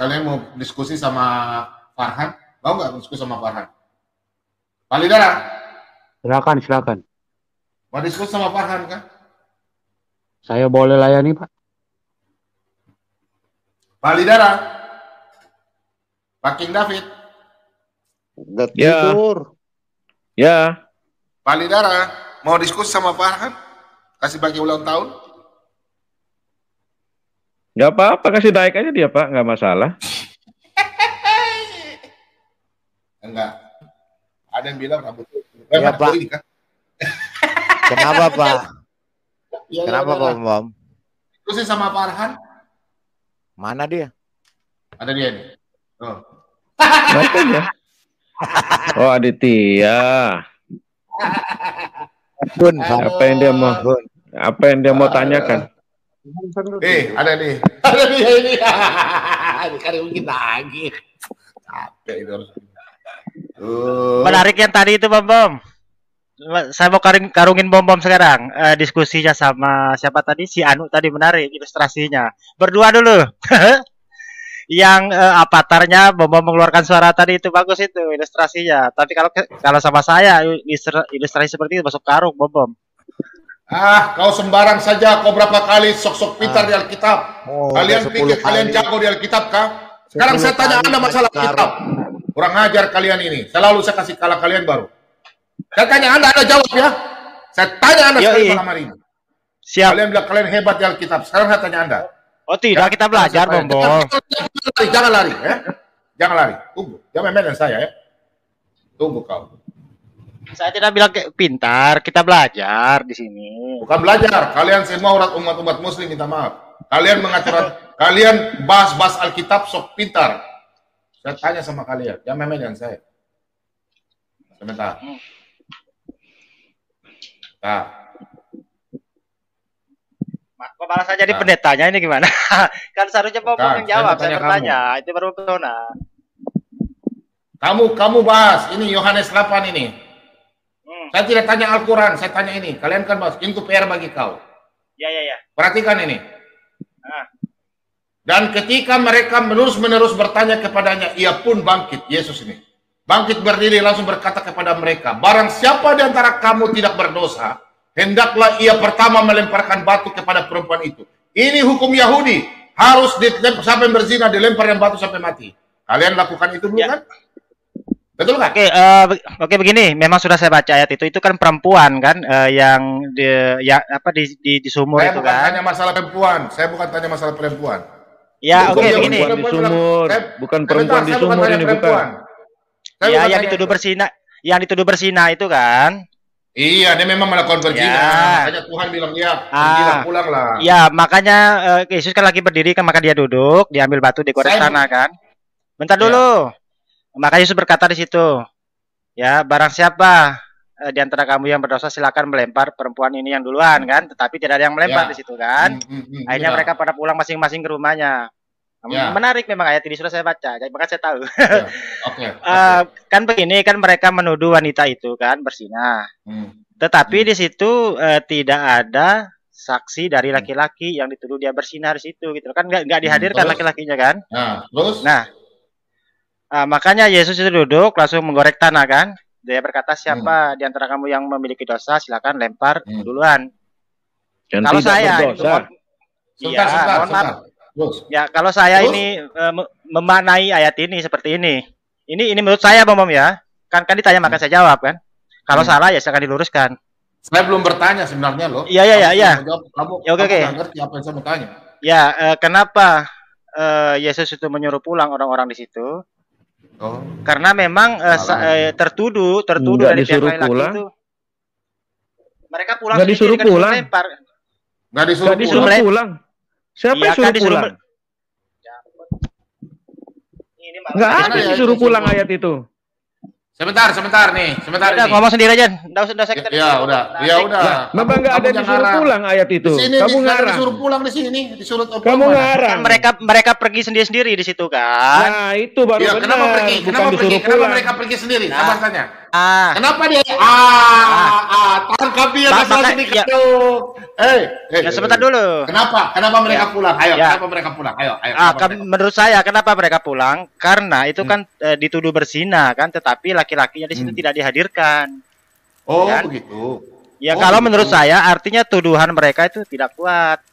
Kalian mau diskusi sama Farhan? Mau nggak diskusi sama Farhan? Pak Lidara? Silakan. Mau diskusi sama Farhan kan? Saya boleh layani, Pak. Pak Lidara? Pak King David? Nggak tidur. Ya. Pak Lidara, mau diskusi sama Farhan? Kasih bagi ulang tahun? Nggak apa-apa, kasih naik aja dia, Pak. Nggak masalah. Enggak. Ada yang bilang rambut. Ya, Pak. Kenapa, Pak? Ya, Kenapa, Pak Bom? Diskusi sama Farhan? Mana dia? Ada dia nih. Oh. Makanya. Oh, Aditya. Bun, Apa yang dia mau tanyakan? Ada nih. Ada dia ini. Kali mungkin lagi. Capek itu harus. Menarik yang tadi itu, Bom. Saya mau karungin Bom sekarang. Diskusinya sama siapa tadi? Si Anu tadi menarik ilustrasinya. Berdua dulu. Yang avatarnya Bom mengeluarkan suara tadi itu bagus itu ilustrasinya. Tapi kalau sama saya ilustrasi seperti itu masuk karung Bom. Kau sembarang saja. Kau berapa kali sok-sok pintar di Alkitab? Kalian pikir kalian jago di Alkitab kah? Sekarang saya tanya Anda masalah Alkitab. Kurang ajar kalian ini. Selalu saya kasih kalah kalian baru. Saya tanya Anda jawab ya. Saya tanya Anda sekali malam hari ini. Siap. Kalian bilang kalian hebat di Alkitab. Sekarang saya tanya Anda. Oh tidak, kita belajar Bom. Jangan lari ya. Jangan lari. Tunggu. Jangan main dengan saya ya. Tunggu kau. Saya tidak bilang pintar, kita belajar di sini. Bukan belajar. Kalian semua umat muslim minta maaf. Kalian mengatur, kalian bahas Alkitab sok pintar. Saya tanya sama kalian, jangan main dengan saya. Sebentar. Nah. Kok malah saya jadi pendetanya ini gimana? Kan seharusnya Bom yang jawab, saya bertanya. Itu baru pesona. Kamu bahas, ini Yohanes 8 ini. Saya tidak tanya Al-Quran, saya tanya ini. Kalian kan bahas, itu PR bagi kau. Ya. Perhatikan ini. Dan ketika mereka menerus bertanya kepadanya, ia pun bangkit, Yesus ini. Bangkit berdiri langsung berkata kepada mereka, barang siapa di antara kamu tidak berdosa, hendaklah ia pertama melemparkan batu kepada perempuan itu. Ini hukum Yahudi, harus sampai berzina dilempar yang batu sampai mati. Kalian lakukan itu dulu kan? Betul kan? Oke, begini, memang sudah saya baca ayat itu kan perempuan kan yang di sumur itu kan. Saya bukan tanya masalah perempuan, saya bukan tanya masalah perempuan. Ya, oke, begini. Di sumur, bukan perempuan di sumur ini bukan. Ya, yang dituduh berzina itu kan. Iya, dia memang melakukan berzina. Makanya Tuhan bilang dia pulanglah. Ya, makanya Yesus kan lagi berdiri kan, maka dia duduk, diambil batu digoreng tanah kan. Bentar dulu. Maka Yesus berkata di situ, ya barang siapa di antara kamu yang berdosa silakan melempar perempuan ini yang duluan kan, tetapi tidak ada yang melempar di situ kan. Akhirnya mereka pada pulang masing-masing ke rumahnya. Menarik memang ayat ini sudah saya baca, jadi maka saya tahu. Kan begini kan mereka menuduh wanita itu kan berzina. Tetapi di situ tidak ada saksi dari laki-laki yang dituduh dia berzina di situ gitu kan, nggak dihadirkan laki-lakinya kan. Makanya Yesus itu duduk langsung menggorek tanah kan. Dia berkata siapa di antara kamu yang memiliki dosa silakan lempar duluan. Kalau saya kalau saya ini memaknai ayat ini seperti ini. Ini menurut saya Bom ya. Kan ditanya maka saya jawab kan. Kalau salah ya silakan diluruskan. Saya belum bertanya sebenarnya loh. Iya. Kamu Ya, oke. nggak ngerti apa yang saya mau tanya. Ya, kenapa Yesus itu menyuruh pulang orang-orang di situ? Oh. Karena memang tertuduh Nggak dari pihak disuruh laki-laki pulang. itu. Mereka pulang Nggak disuruh sendiri, kan pulang. dilempar. Nggak Nggak disuruh pulang. pulang. Siapa Iya, yang suruh kan disuruh pulang? Ini Nggak Gimana ada ya, disuruh itu pulang suruh? ayat itu. Sebentar nih. Udah, ngomong sendiri aja. Nggak usah kita. Ya udah. Memang nggak ada disuruh pulang ayat itu. Di sini Kamu nggak ada ngarang. disuruh pulang di sini, disuruh Kamu pulang mana? ngarang. Kan mereka pergi sendiri di situ kan. Nah, itu baru Iya, benar. kenapa pergi? Bukan Kenapa disuruh pergi? Kenapa pulang. mereka pergi sendiri? Nah. Sabar tanya. Ah, Kenapa dia? Tangkap dia masalah maka- sedikit ya. dong. ya sebentar dulu. Kenapa mereka pulang? Ayo, Ya. kenapa mereka pulang? Ayo. Menurut saya kenapa mereka pulang? Karena itu kan dituduh berzina kan, tetapi laki-lakinya di situ tidak dihadirkan. Oh, Kan? begitu. Ya Oh, kalau gitu. menurut saya artinya tuduhan mereka itu tidak kuat.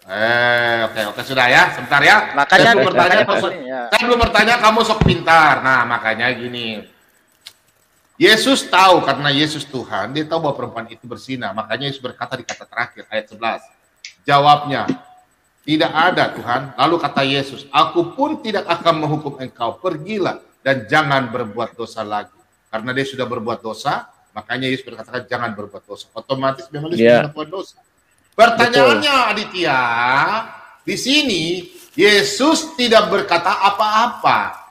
Oke, sudah ya. Sebentar ya. Makanya Saya belum bertanya, kamu sok pintar. Nah, makanya gini. Yesus tahu karena Yesus Tuhan, dia tahu bahwa perempuan itu berzina. Makanya Yesus berkata di kata terakhir ayat 11. Jawabnya, tidak ada Tuhan. Lalu kata Yesus, aku pun tidak akan menghukum engkau. Pergilah dan jangan berbuat dosa lagi. Karena dia sudah berbuat dosa, makanya Yesus berkata jangan berbuat dosa. Otomatis memang dia sudah berbuat dosa. Pertanyaannya Aditya, di sini Yesus tidak berkata apa-apa.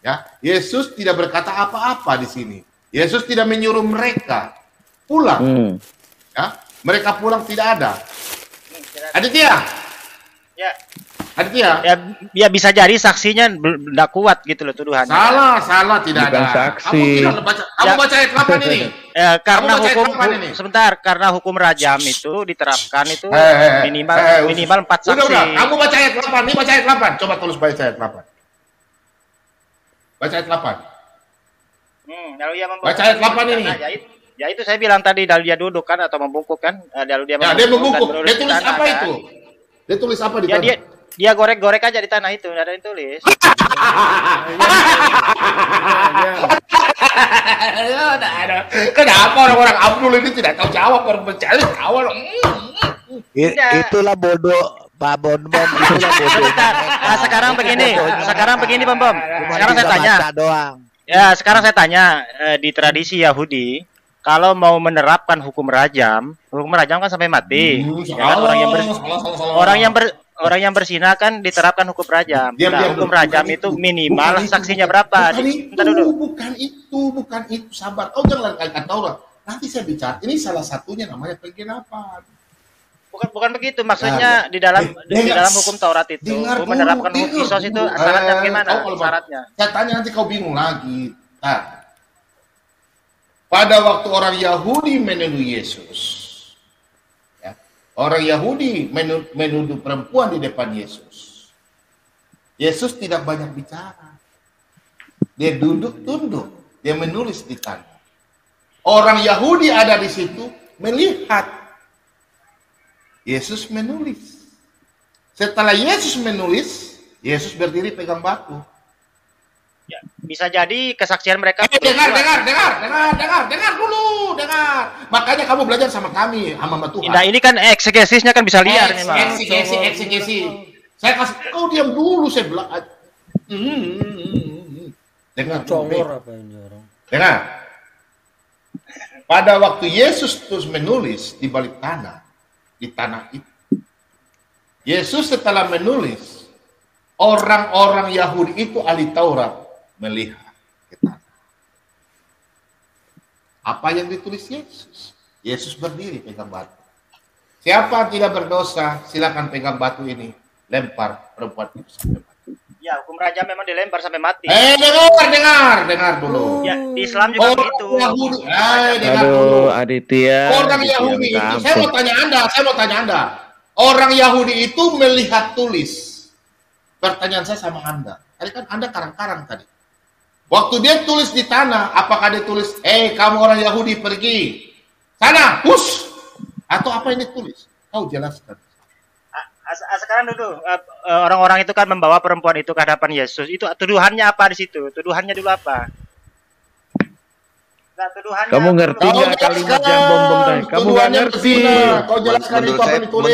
Ya, Yesus tidak berkata apa-apa di sini. Yesus tidak menyuruh mereka pulang. Ya, mereka pulang tidak ada. Aditya. Ya. Aditya. Ya bisa jadi saksinya tidak kuat gitu loh tuduhannya. Salah tidak Bukan ada. saksi. Kamu baca ayat 8 ini. Karena Kamu baca hukum ayat 8 ini. sebentar, karena hukum rajam itu diterapkan itu minimal 4 saksi. Udah. Kamu baca ayat 8. Ini baca ayat 8. Coba tulis baca ayat 8. Baca ayat 8. Lalu dia Baca ayat 8 ini. Ya itu saya bilang tadi, lalu dia duduk kan atau membungkuk kan, lalu dia Ya, dia membungkuk. dan Dia tulis di tanah, apa kan. itu? Dia tulis apa di Ya tanah? dia gorek-gorek aja di tanah itu, nggak ada yang tulis. Kenapa orang-orang Abdul ini tidak tahu jawab, orang mencari tahu. Itulah bodoh Pak Bom, itulah bodoh. Sebentar. Nah, sekarang begini Bom. Sekarang saya tanya. Doang. Ya, sekarang saya tanya, di tradisi Yahudi, kalau mau menerapkan hukum rajam kan sampai mati. Ya kan, orang yang berzina kan diterapkan hukum rajam. Hukum rajam itu minimal saksinya berapa? Bukan itu. Sabar. Kau jangan kata orang. Nanti saya bicara. Ini salah satunya namanya penggenapan. Bukan begitu, maksudnya di dalam hukum Taurat itu menerapkan hukum kisos itu syaratnya bagaimana? Syaratnya. Saya tanya nanti kau bingung lagi. Nah, pada waktu orang Yahudi menuduh Yesus, ya, orang Yahudi menuduh perempuan di depan Yesus. Yesus tidak banyak bicara. Dia duduk tunduk, dia menulis di tanah. Orang Yahudi ada di situ melihat. Yesus menulis. Setelah Yesus menulis, Yesus berdiri pegang batu. Ya, bisa jadi kesaksian mereka. Dengar dulu. Makanya kamu belajar sama kami, sama Tuhan. Nah, ini kan eksegesisnya kan bisa liar nih, Mas. Eksegesi. Saya kasih kau diam dulu, saya belajar. Dengar. Congor apa ini orang? Dengar. Pada waktu Yesus terus menulis di balik tanah, di tanah itu. Yesus setelah menulis, orang-orang Yahudi itu ahli Taurat melihat ke tanah. Apa yang ditulis Yesus? Yesus berdiri pegang batu. Siapa yang tidak berdosa, silakan pegang batu ini, lempar perempuan itu sampai mati. Ya, hukum rajam memang dilempar sampai mati. Dengar dulu. Ya, di Islam juga begitu. Yahudi, dengar dulu. Aduh, Aditya. Orang Yahudi itu, saya mau tanya Anda. Orang Yahudi itu melihat tulis. Pertanyaan saya sama Anda. Tadi kan Anda karang-karang tadi. Waktu dia tulis di tanah, apakah dia tulis, kamu orang Yahudi pergi sana, push, atau apa yang ditulis? Kau jelaskan. Sekarang dulu orang-orang itu kan membawa perempuan itu ke hadapan Yesus. Itu tuduhannya apa di situ? Tuduhannya dulu apa? Nah, tuduhannya Kamu ngerti Kau nggak kalimat yang bom-bom tadi? Kamu nggak tuduhannya ngerti. berzina. Kau jelaskan itu apa yang ditulis.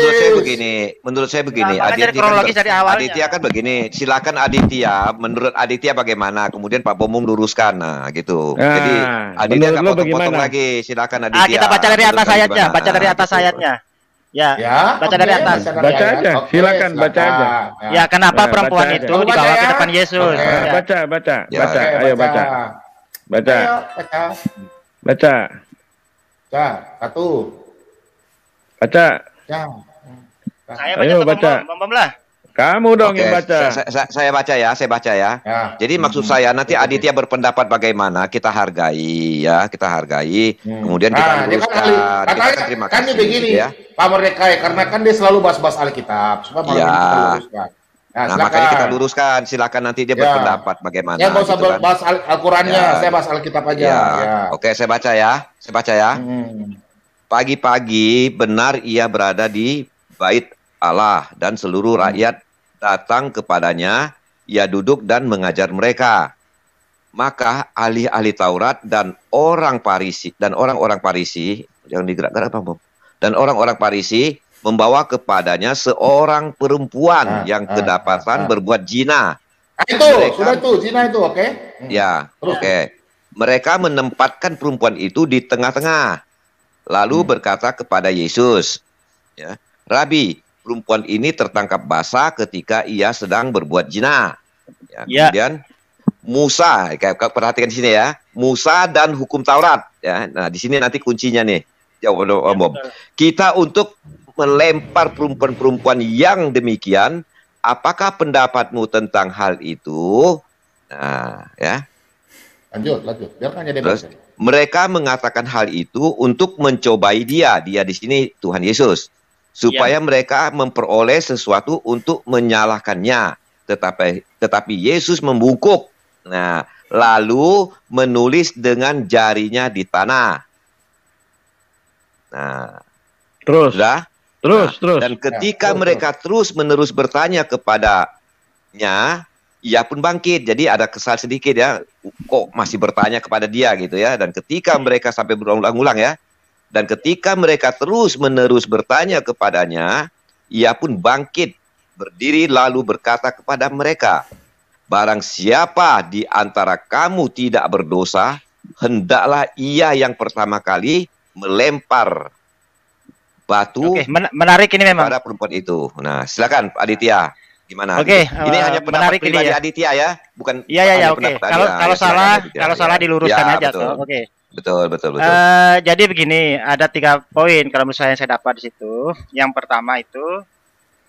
menurut saya begini, Nah, makanya dari Aditya kronologis dari awalnya. Aditya kan begini, silakan Aditya, menurut Aditya bagaimana, kemudian Pak Bom luruskan, nah gitu. Nah, Jadi Aditya menurut nggak lo potong-potong bagaimana? lagi, silakan Aditya. Kita baca dari Menurut atas kamu ayatnya, gimana? baca dari atas Gitu. ayatnya. Ya, Ya, baca dari atas. Baca aja, silakan, baca aja. Ya, kenapa Nah, perempuan baca aja. itu Kamu baca dibawa ke ya? depan Yesus? Oke. Ya. Baca, Ya. baca. Oke, Ayo baca. Baca. Ayo, baca. Baca. Ya, satu. Baca. Ya. Saya Ayo, baca baca. bom lah. Kamu dong Oke, yang baca. saya baca ya, saya baca ya. Ya. Jadi maksud saya nanti Aditya berpendapat bagaimana, kita hargai ya, kita hargai. Kemudian kita Dia luruskan. kan ahli. Kita Katanya kan terima kan dia kasih begini, ya. Pak Mordecai, karena kan dia selalu bahas-bahas Alkitab. Supaya malam Ya. ini kita luruskan. Nah, Nah, silakan. makanya kita luruskan. Silakan nanti dia Ya. berpendapat bagaimana. Saya nggak usah gitu kan. bahas Al-Qurannya, Ya. saya bahas Alkitab aja. Ya. Ya. Oke, saya baca ya. Saya baca ya. Pagi-pagi benar ia berada di bait Allah dan seluruh rakyat datang kepadanya. Ia duduk dan mengajar mereka. Maka ahli-ahli Taurat dan orang-orang Farisi yang digerak-gerak apa, Bom? Dan orang-orang Farisi membawa kepadanya seorang perempuan yang kedapatan berbuat zina. Itu, Mereka- sudah itu, zina itu, oke? Ya, Terus. oke. Mereka menempatkan perempuan itu di tengah-tengah. Lalu berkata kepada Yesus, ya, Rabi, perempuan ini tertangkap basah ketika ia sedang berbuat zina. Ya, Ya. kemudian Musa, perhatikan di sini ya, Musa dan hukum Taurat. Ya, nah di sini nanti kuncinya nih. Jawab, Om. Kita untuk melempar perempuan-perempuan yang demikian, apakah pendapatmu tentang hal itu? Nah, ya. Lanjut. Biarkan aja dia Terus baca. mereka mengatakan hal itu untuk mencobai dia. Dia di sini Tuhan Yesus. Supaya mereka memperoleh sesuatu untuk menyalahkannya. Tetapi Yesus membungkuk. Nah, lalu menulis dengan jarinya di tanah. Nah, Terus. sudah. Terus. Dan ketika terus, mereka terus-menerus bertanya kepadanya, ia pun bangkit. Jadi ada kesal sedikit ya. Kok masih bertanya kepada dia gitu ya. Dan ketika mereka sampai berulang-ulang ya. Dan ketika mereka terus-menerus bertanya kepadanya, ia pun bangkit, berdiri lalu berkata kepada mereka, barang siapa di antara kamu tidak berdosa, hendaklah ia yang pertama kali melempar batu Oke, menarik ini memang. pada perempuan itu. Nah, silakan Pak Aditya. Gimana? Oke, ini hanya pendapat menarik ini pribadi ya. Aditya ya, bukan Iya, hanya oke. pendapat Kalau Aditya. kalau Ya, silakan salah, Aditya. kalau Ya. salah diluruskan Ya, aja betul. toh. Oke. Betul. Jadi begini, ada 3 poin kalau menurut saya dapat di situ. Yang pertama itu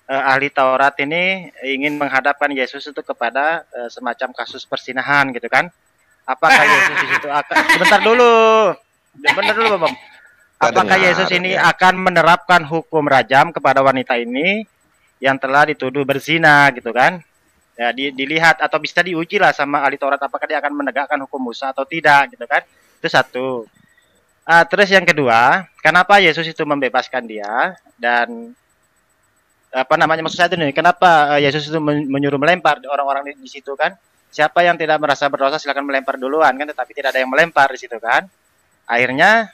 ahli Taurat ini ingin menghadapkan Yesus itu kepada semacam kasus persinahan gitu kan. Apakah Yesus di situ akan sebentar dulu, Bang. Apakah Yesus ini akan menerapkan hukum rajam kepada wanita ini yang telah dituduh berzina gitu kan? Ya, dilihat atau bisa diuji lah sama ahli Taurat apakah dia akan menegakkan hukum Musa atau tidak gitu kan? Itu satu. Terus yang kedua, kenapa Yesus itu membebaskan dia dan maksud saya itu nih, kenapa Yesus itu menyuruh melempar orang-orang di situ kan? Siapa yang tidak merasa berdosa silakan melempar duluan kan, tetapi tidak ada yang melempar di situ kan? Akhirnya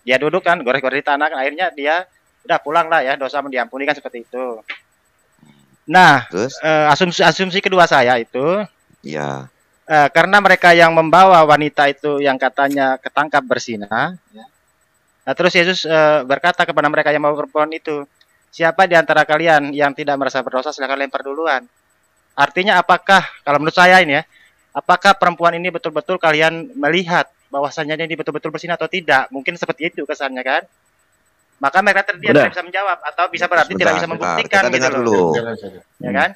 dia duduk kan, gores-gores di tanah kan, akhirnya dia udah pulang lah ya, dosa diampuni kan seperti itu. Nah, Terus? asumsi kedua saya itu, Ya. karena mereka yang membawa wanita itu yang katanya ketangkap berzina, ya. Nah, terus Yesus berkata kepada mereka yang membawa perempuan itu, siapa di antara kalian yang tidak merasa berdosa silakan lempar duluan. Artinya apakah, kalau menurut saya ini ya, apakah perempuan ini betul-betul kalian melihat bahwasannya ini betul-betul berzina atau tidak? Mungkin seperti itu kesannya kan? Maka mereka tidak bisa menjawab atau bisa berarti tidak bisa membuktikan kita dengar gitu dulu. ya kan?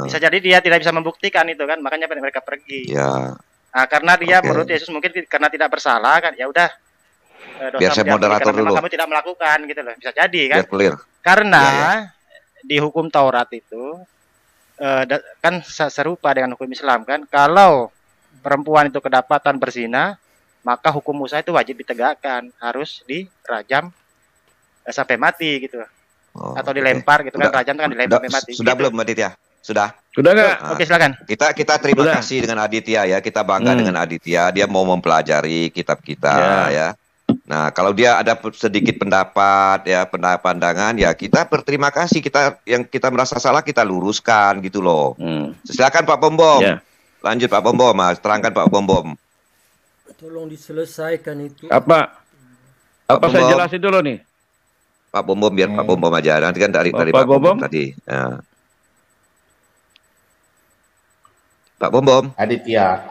Bisa jadi dia tidak bisa membuktikan itu kan, makanya mereka pergi. Ya. Nah, karena dia Oke. menurut Yesus mungkin karena tidak bersalah kan, ya udah. Biar saya moderator karena memang dulu. kamu tidak melakukan gitu loh, bisa jadi kan? Biar clear. Karena Ya, di hukum Taurat itu kan serupa dengan hukum Islam kan, kalau perempuan itu kedapatan berzina, maka hukum Musa itu wajib ditegakkan, harus dirajam sampai mati gitu. Oh, atau dilempar gitu kan, rajam kan dilempar mati. Sudah gitu. belum Aditya? Sudah? Sudah nggak? Oke, silakan. Kita terima Sudah. kasih dengan Aditya ya. Kita bangga dengan Aditya. Dia mau mempelajari kitab kita ya. Nah, kalau dia ada sedikit pendapat ya, pandangan ya, kita berterima kasih. Yang kita merasa salah kita luruskan gitu loh. Silakan Pak Bom Bom. Ya. Lanjut Pak Bom Bom, Mas. Terangkan Pak Bom Bom. Tolong diselesaikan itu. Apa Pak saya Bom Bom. jelasin dulu nih? Pak Bom Bom, biar Pak Bom Bom aja. Nanti kan dari Pak Pak Bom Bom Bom. tadi. Ya. Pak Bom Bom. Aditya.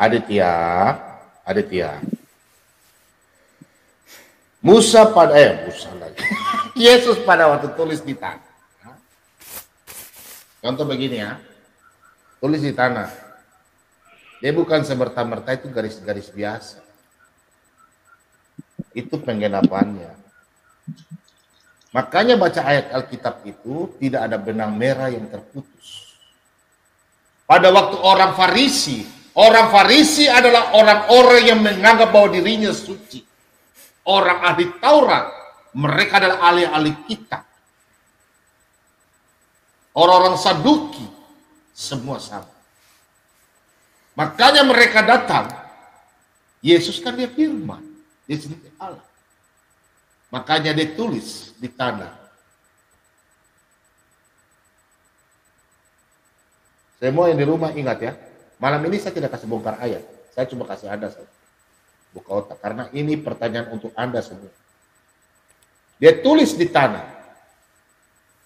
Musa lagi. Yesus pada waktu tulis di tanah. Contoh begini ya. Tulis di tanah. Dia bukan semerta-merta itu garis-garis biasa. Itu penggenapannya. Makanya baca ayat Alkitab itu tidak ada benang merah yang terputus. Pada waktu orang Farisi adalah orang-orang yang menganggap bahwa dirinya suci. Orang ahli Taurat, mereka adalah ahli-ahli kitab. Orang-orang Saduki, semua sama. Makanya mereka datang. Yesus kan dia firman, dia sendiri Allah. Makanya dia tulis di tanah. Semua yang di rumah ingat ya, malam ini saya tidak kasih bongkar ayat, saya cuma kasih Anda saja. Buka otak, karena ini pertanyaan untuk Anda semua. Dia tulis di tanah.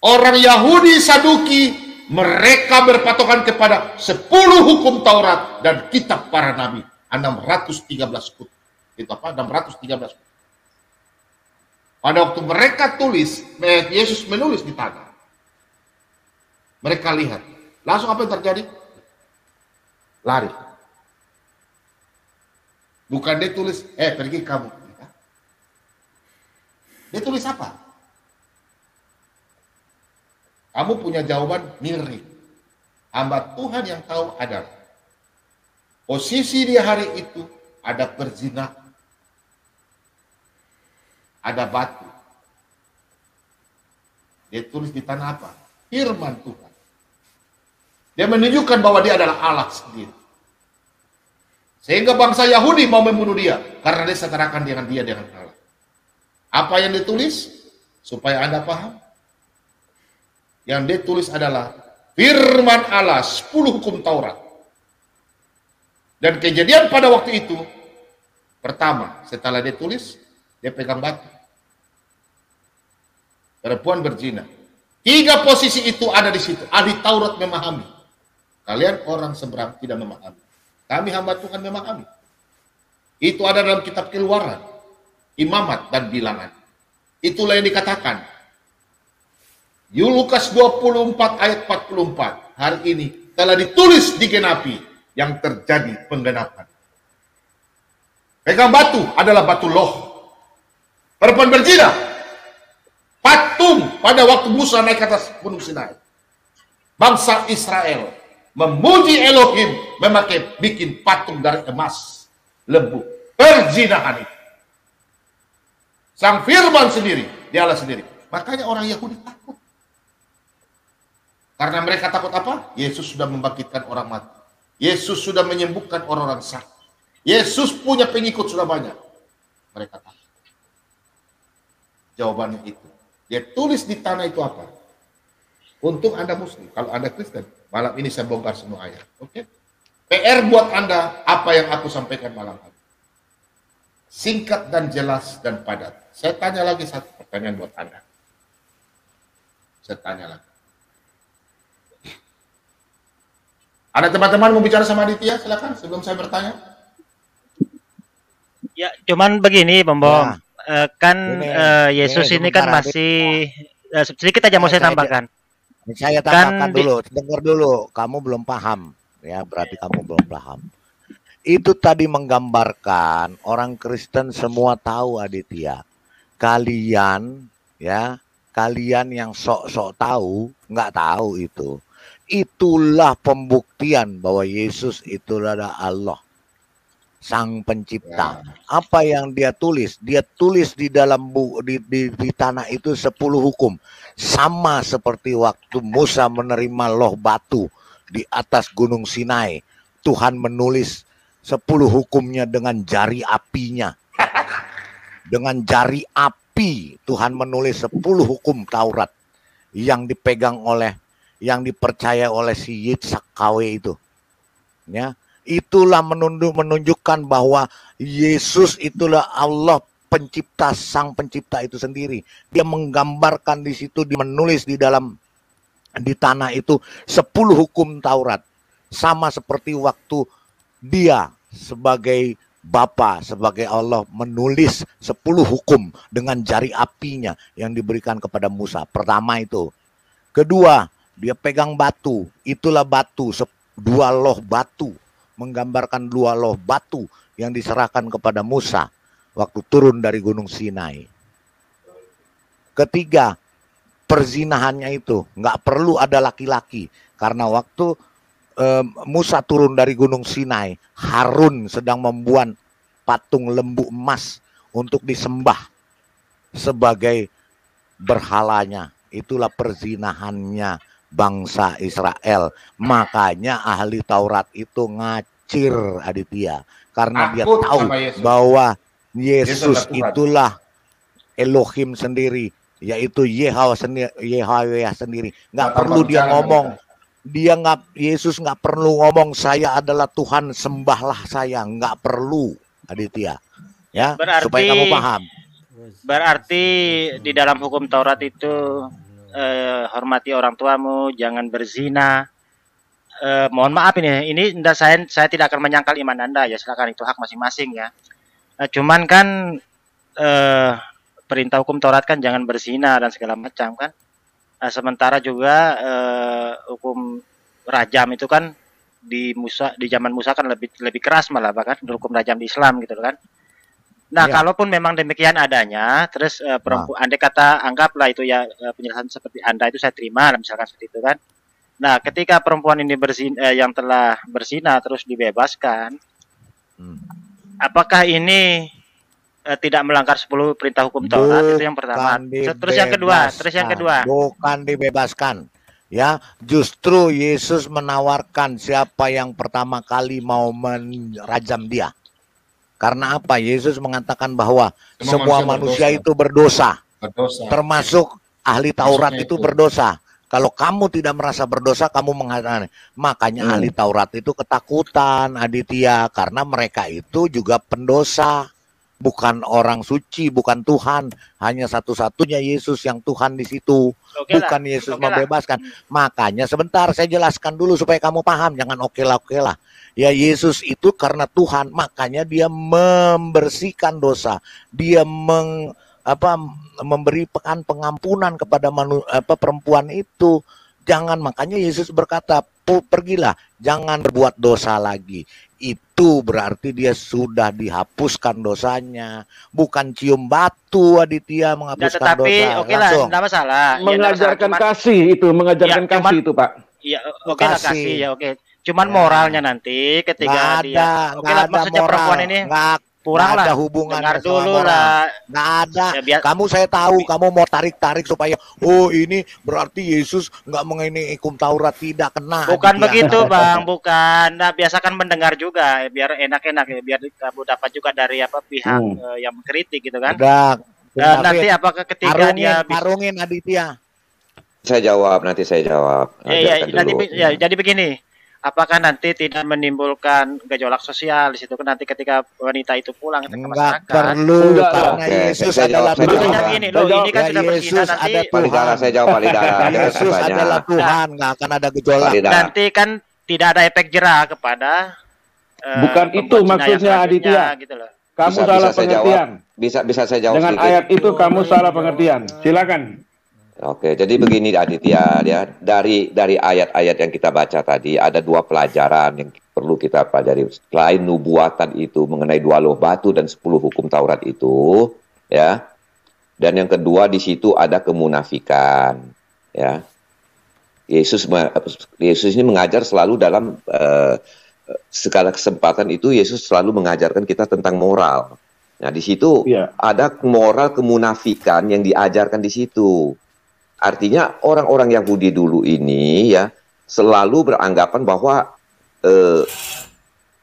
Orang Yahudi Saduki, mereka berpatokan kepada 10 hukum Taurat dan kitab para nabi. 613 kutub. Itu apa? 613 kutub. Pada waktu mereka tulis, Yesus menulis di tanah. Mereka lihat. Langsung apa yang terjadi? Lari. Bukan dia tulis, pergi kamu. Dia tulis apa? Kamu punya jawaban mirip. Hamba Tuhan yang tahu adalah posisi dia hari itu ada perzinahan, ada batu. Dia tulis di tanah apa? Firman Tuhan. Dia menunjukkan bahwa dia adalah Allah sendiri. Sehingga bangsa Yahudi mau membunuh dia karena dia setarakan dengan Allah. Apa yang ditulis? Supaya Anda paham. Yang ditulis adalah firman Allah, 10 hukum Taurat. Dan kejadian pada waktu itu, pertama, setelah dia tulis, dia pegang batu. Perempuan berzina. 3 posisi itu ada di situ. Ahli Taurat memahami. Kalian orang seberang tidak memahami. Kami hamba Tuhan memahami. Itu ada dalam kitab Keluaran, Imamat dan Bilangan. Itulah yang dikatakan. Lukas 24 ayat 44. Hari ini telah ditulis digenapi yang terjadi penggenapan. Pegang batu adalah batu loh. Perempuan berzina. Patung pada waktu Musa naik ke atas Gunung Sinai. Bangsa Israel memuji Elohim, bikin patung dari emas, lembu. Perzinahan itu. Sang firman sendiri, dialah sendiri. Makanya orang Yahudi takut. Karena mereka takut apa? Yesus sudah membangkitkan orang mati. Yesus sudah menyembuhkan orang-orang sakit. Yesus punya pengikut sudah banyak. Mereka takut. Jawabannya itu. Dia tulis di tanah itu apa? Untung Anda Muslim. Kalau Anda Kristen, malam ini saya bongkar semua ayat. Oke? PR buat Anda apa yang aku sampaikan malam ini. Singkat dan jelas dan padat. Saya tanya lagi satu pertanyaan buat Anda. Saya tanya lagi. Ada teman-teman mau bicara sama Aditya? Silakan sebelum saya bertanya. Ya, cuman begini, Bom Bom. Kan Yesus ini kan sebentar, masih sedikit aja mau saya tambahkan. Saya tambahkan dulu, dengar dulu. Kamu belum paham, ya berarti kamu belum paham. Itu tadi menggambarkan orang Kristen semua tahu Aditya. Kalian, ya, kalian yang sok-sok tahu, nggak tahu itu. Itulah pembuktian bahwa Yesus itu adalah Allah. Sang Pencipta. Apa yang dia tulis? Dia tulis di dalam di tanah itu 10 hukum. Sama seperti waktu Musa menerima loh batu di atas Gunung Sinai. Tuhan menulis 10 hukumnya dengan jari apinya. Dengan jari api Tuhan menulis 10 hukum Taurat yang dipegang oleh, yang dipercaya oleh si Yitzhak KW itu. Ya. Itulah menunjukkan bahwa Yesus itulah Allah pencipta, sang pencipta itu sendiri. Dia menggambarkan di situ, dia menulis di tanah itu 10 hukum Taurat. Sama seperti waktu dia sebagai Bapa, sebagai Allah menulis 10 hukum dengan jari apinya yang diberikan kepada Musa. Pertama itu. Kedua, dia pegang batu. Itulah batu, 2 loh batu. Menggambarkan 2 loh batu yang diserahkan kepada Musa waktu turun dari Gunung Sinai. Ketiga, perzinahannya itu nggak perlu ada laki-laki, karena waktu Musa turun dari Gunung Sinai, Harun sedang membuat patung lembu emas untuk disembah sebagai berhalanya. Itulah perzinahannya bangsa Israel. Makanya ahli Taurat itu ngacir, Aditya, karena dia tahu bahwa Yesus itulah Elohim sendiri, yaitu Yahweh sendiri. Nggak perlu dia ngomong, Yesus nggak perlu ngomong saya adalah Tuhan, sembahlah saya. Nggak perlu, Aditya, ya, supaya kamu paham. Berarti di dalam hukum Taurat itu hormati orang tuamu, jangan berzina. Mohon maaf ini saya tidak akan menyangkal iman Anda, ya silakan, itu hak masing-masing ya. Cuman kan perintah hukum Taurat kan jangan berzina dan segala macam kan. Sementara juga hukum rajam itu kan di zaman Musa kan lebih keras malah, bahkan hukum rajam di Islam gitu kan. Nah, kalaupun memang demikian adanya, terus perempuan, andai kata anggaplah itu ya penjelasan seperti Anda itu saya terima, misalkan seperti itu kan. Nah, ketika perempuan ini yang telah berzina terus dibebaskan, apakah ini tidak melanggar 10 perintah hukum Taurat? Itu yang pertama. Terus yang kedua. Bukan dibebaskan. Ya, justru Yesus menawarkan siapa yang pertama kali mau merajam dia. Karena apa? Yesus mengatakan bahwa semua manusia itu berdosa. Termasuk ahli Taurat itu berdosa. Kalau kamu tidak merasa berdosa, kamu mengatakan. Makanya ahli Taurat itu ketakutan, Aditya, karena mereka itu juga pendosa. Bukan orang suci, bukan Tuhan. Hanya satu-satunya Yesus yang Tuhan di situ. Bukan Yesus membebaskan. Makanya sebentar saya jelaskan dulu supaya kamu paham. Jangan oke lah. Ya, Yesus itu karena Tuhan, makanya dia membersihkan dosa. Dia memberikan pengampunan kepada perempuan itu. Jangan, makanya Yesus berkata, pergilah, jangan berbuat dosa lagi. Itu berarti dia sudah dihapuskan dosanya. Bukan cium batu, Aditya, menghapuskan dosa. Tapi oke lah, tidak masalah. Mengajarkan kasih itu, kasih itu, Pak. Iya, oke lah, kasih ya, oke. Cuman moralnya nanti ketika dia, oke lah, maksudnya moral, perempuan ini kurang lah, ada hubungan dulu lah, nggak ada. Ya, kamu saya tahu kamu mau tarik supaya ini berarti Yesus nggak mengenai hukum Taurat, tidak kena. Bukan begitu Bang, bukan. Nah, biasakan mendengar juga biar enak-enak ya, biar kamu dapat juga dari pihak yang mengkritik gitu kan. Nanti apakah ketika dia karungin Aditya? Saya jawab, nanti saya jawab. Jadi begini. Apakah nanti tidak menimbulkan gejolak sosial di situ kan nanti ketika wanita itu pulang ke masyarakat? Enggak perlu, karena Yesus adalah Tuhan. Ini kan sudah berzina nanti. Saya jawab Yesus adalah Tuhan, nggak akan ada gejolak. Nanti kan tidak ada efek jera kepada. Bukan itu maksudnya, Aditya. Gitu loh. Kamu salah pengertian. Bisa saya jawab dengan sedikit. Ayat itu kamu salah pengertian. Silakan. Oke, jadi begini Aditya, ya, dari ayat-ayat yang kita baca tadi ada 2 pelajaran yang perlu kita pelajari. Selain nubuatan itu mengenai 2 loh batu dan 10 hukum Taurat itu, ya. Dan yang kedua di situ ada kemunafikan, ya. Yesus ini mengajar selalu dalam segala kesempatan itu Yesus selalu mengajarkan kita tentang moral. Nah, di situ ada moral kemunafikan yang diajarkan di situ. Artinya orang-orang Yahudi dulu ini ya selalu beranggapan bahwa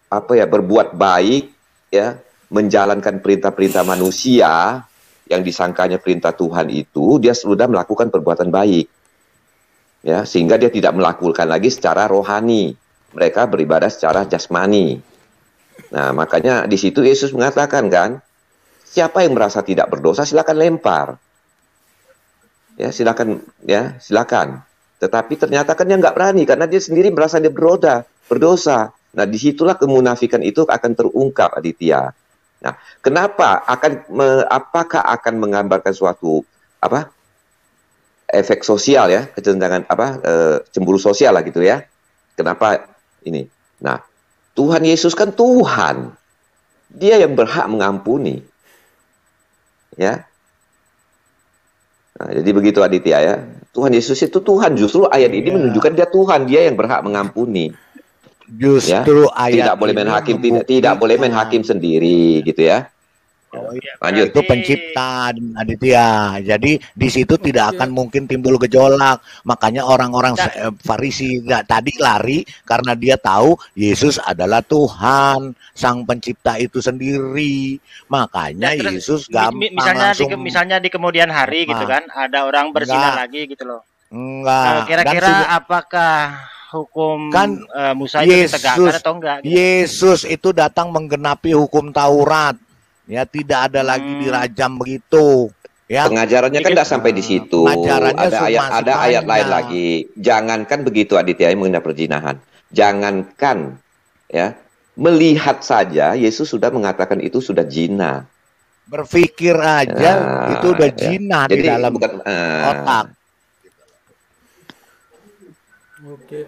berbuat baik ya, menjalankan perintah-perintah manusia yang disangkanya perintah Tuhan itu, dia sudah melakukan perbuatan baik. Ya, sehingga dia tidak melakukan lagi secara rohani. Mereka beribadah secara jasmani. Nah, makanya di situ Yesus mengatakan kan, siapa yang merasa tidak berdosa silakan lempar. Ya, silakan. Tetapi ternyata kan dia nggak berani karena dia sendiri merasa dia berdosa. Nah, disitulah kemunafikan itu akan terungkap, Aditya. Nah, kenapa apakah akan menggambarkan suatu efek sosial ya, kecenderungan cemburu sosial lah gitu ya. Kenapa ini? Nah, Tuhan Yesus kan Tuhan. Dia yang berhak mengampuni. Ya. Nah, jadi begitu Aditya ya. Tuhan Yesus itu Tuhan. Justru ayat ini menunjukkan dia Tuhan, dia yang berhak mengampuni. Justru ayat tidak boleh main hakim, tidak boleh main hakim sendiri gitu ya. Lanjut. Itu pencipta Aditya. Jadi di situ tidak akan mungkin timbul gejolak. Makanya orang-orang Farisi tadi lari karena dia tahu Yesus adalah Tuhan, Sang Pencipta itu sendiri. Makanya Yesus gampang misalnya di kemudian hari gitu kan, ada orang berzina lagi gitu loh. Enggak. Kira-kira apakah hukum Musa itu ditegakkan atau enggak? Gitu? Yesus itu datang menggenapi hukum Taurat. Ya, tidak ada lagi dirajam begitu. Ya. Pengajarannya kan tidak sampai di situ. Ada ayat lain lagi. Jangankan begitu Aditya mengenai perzinahan. Jangankan ya melihat saja Yesus sudah mengatakan itu sudah zina. Berpikir aja itu udah zina di dalam otak. Oke,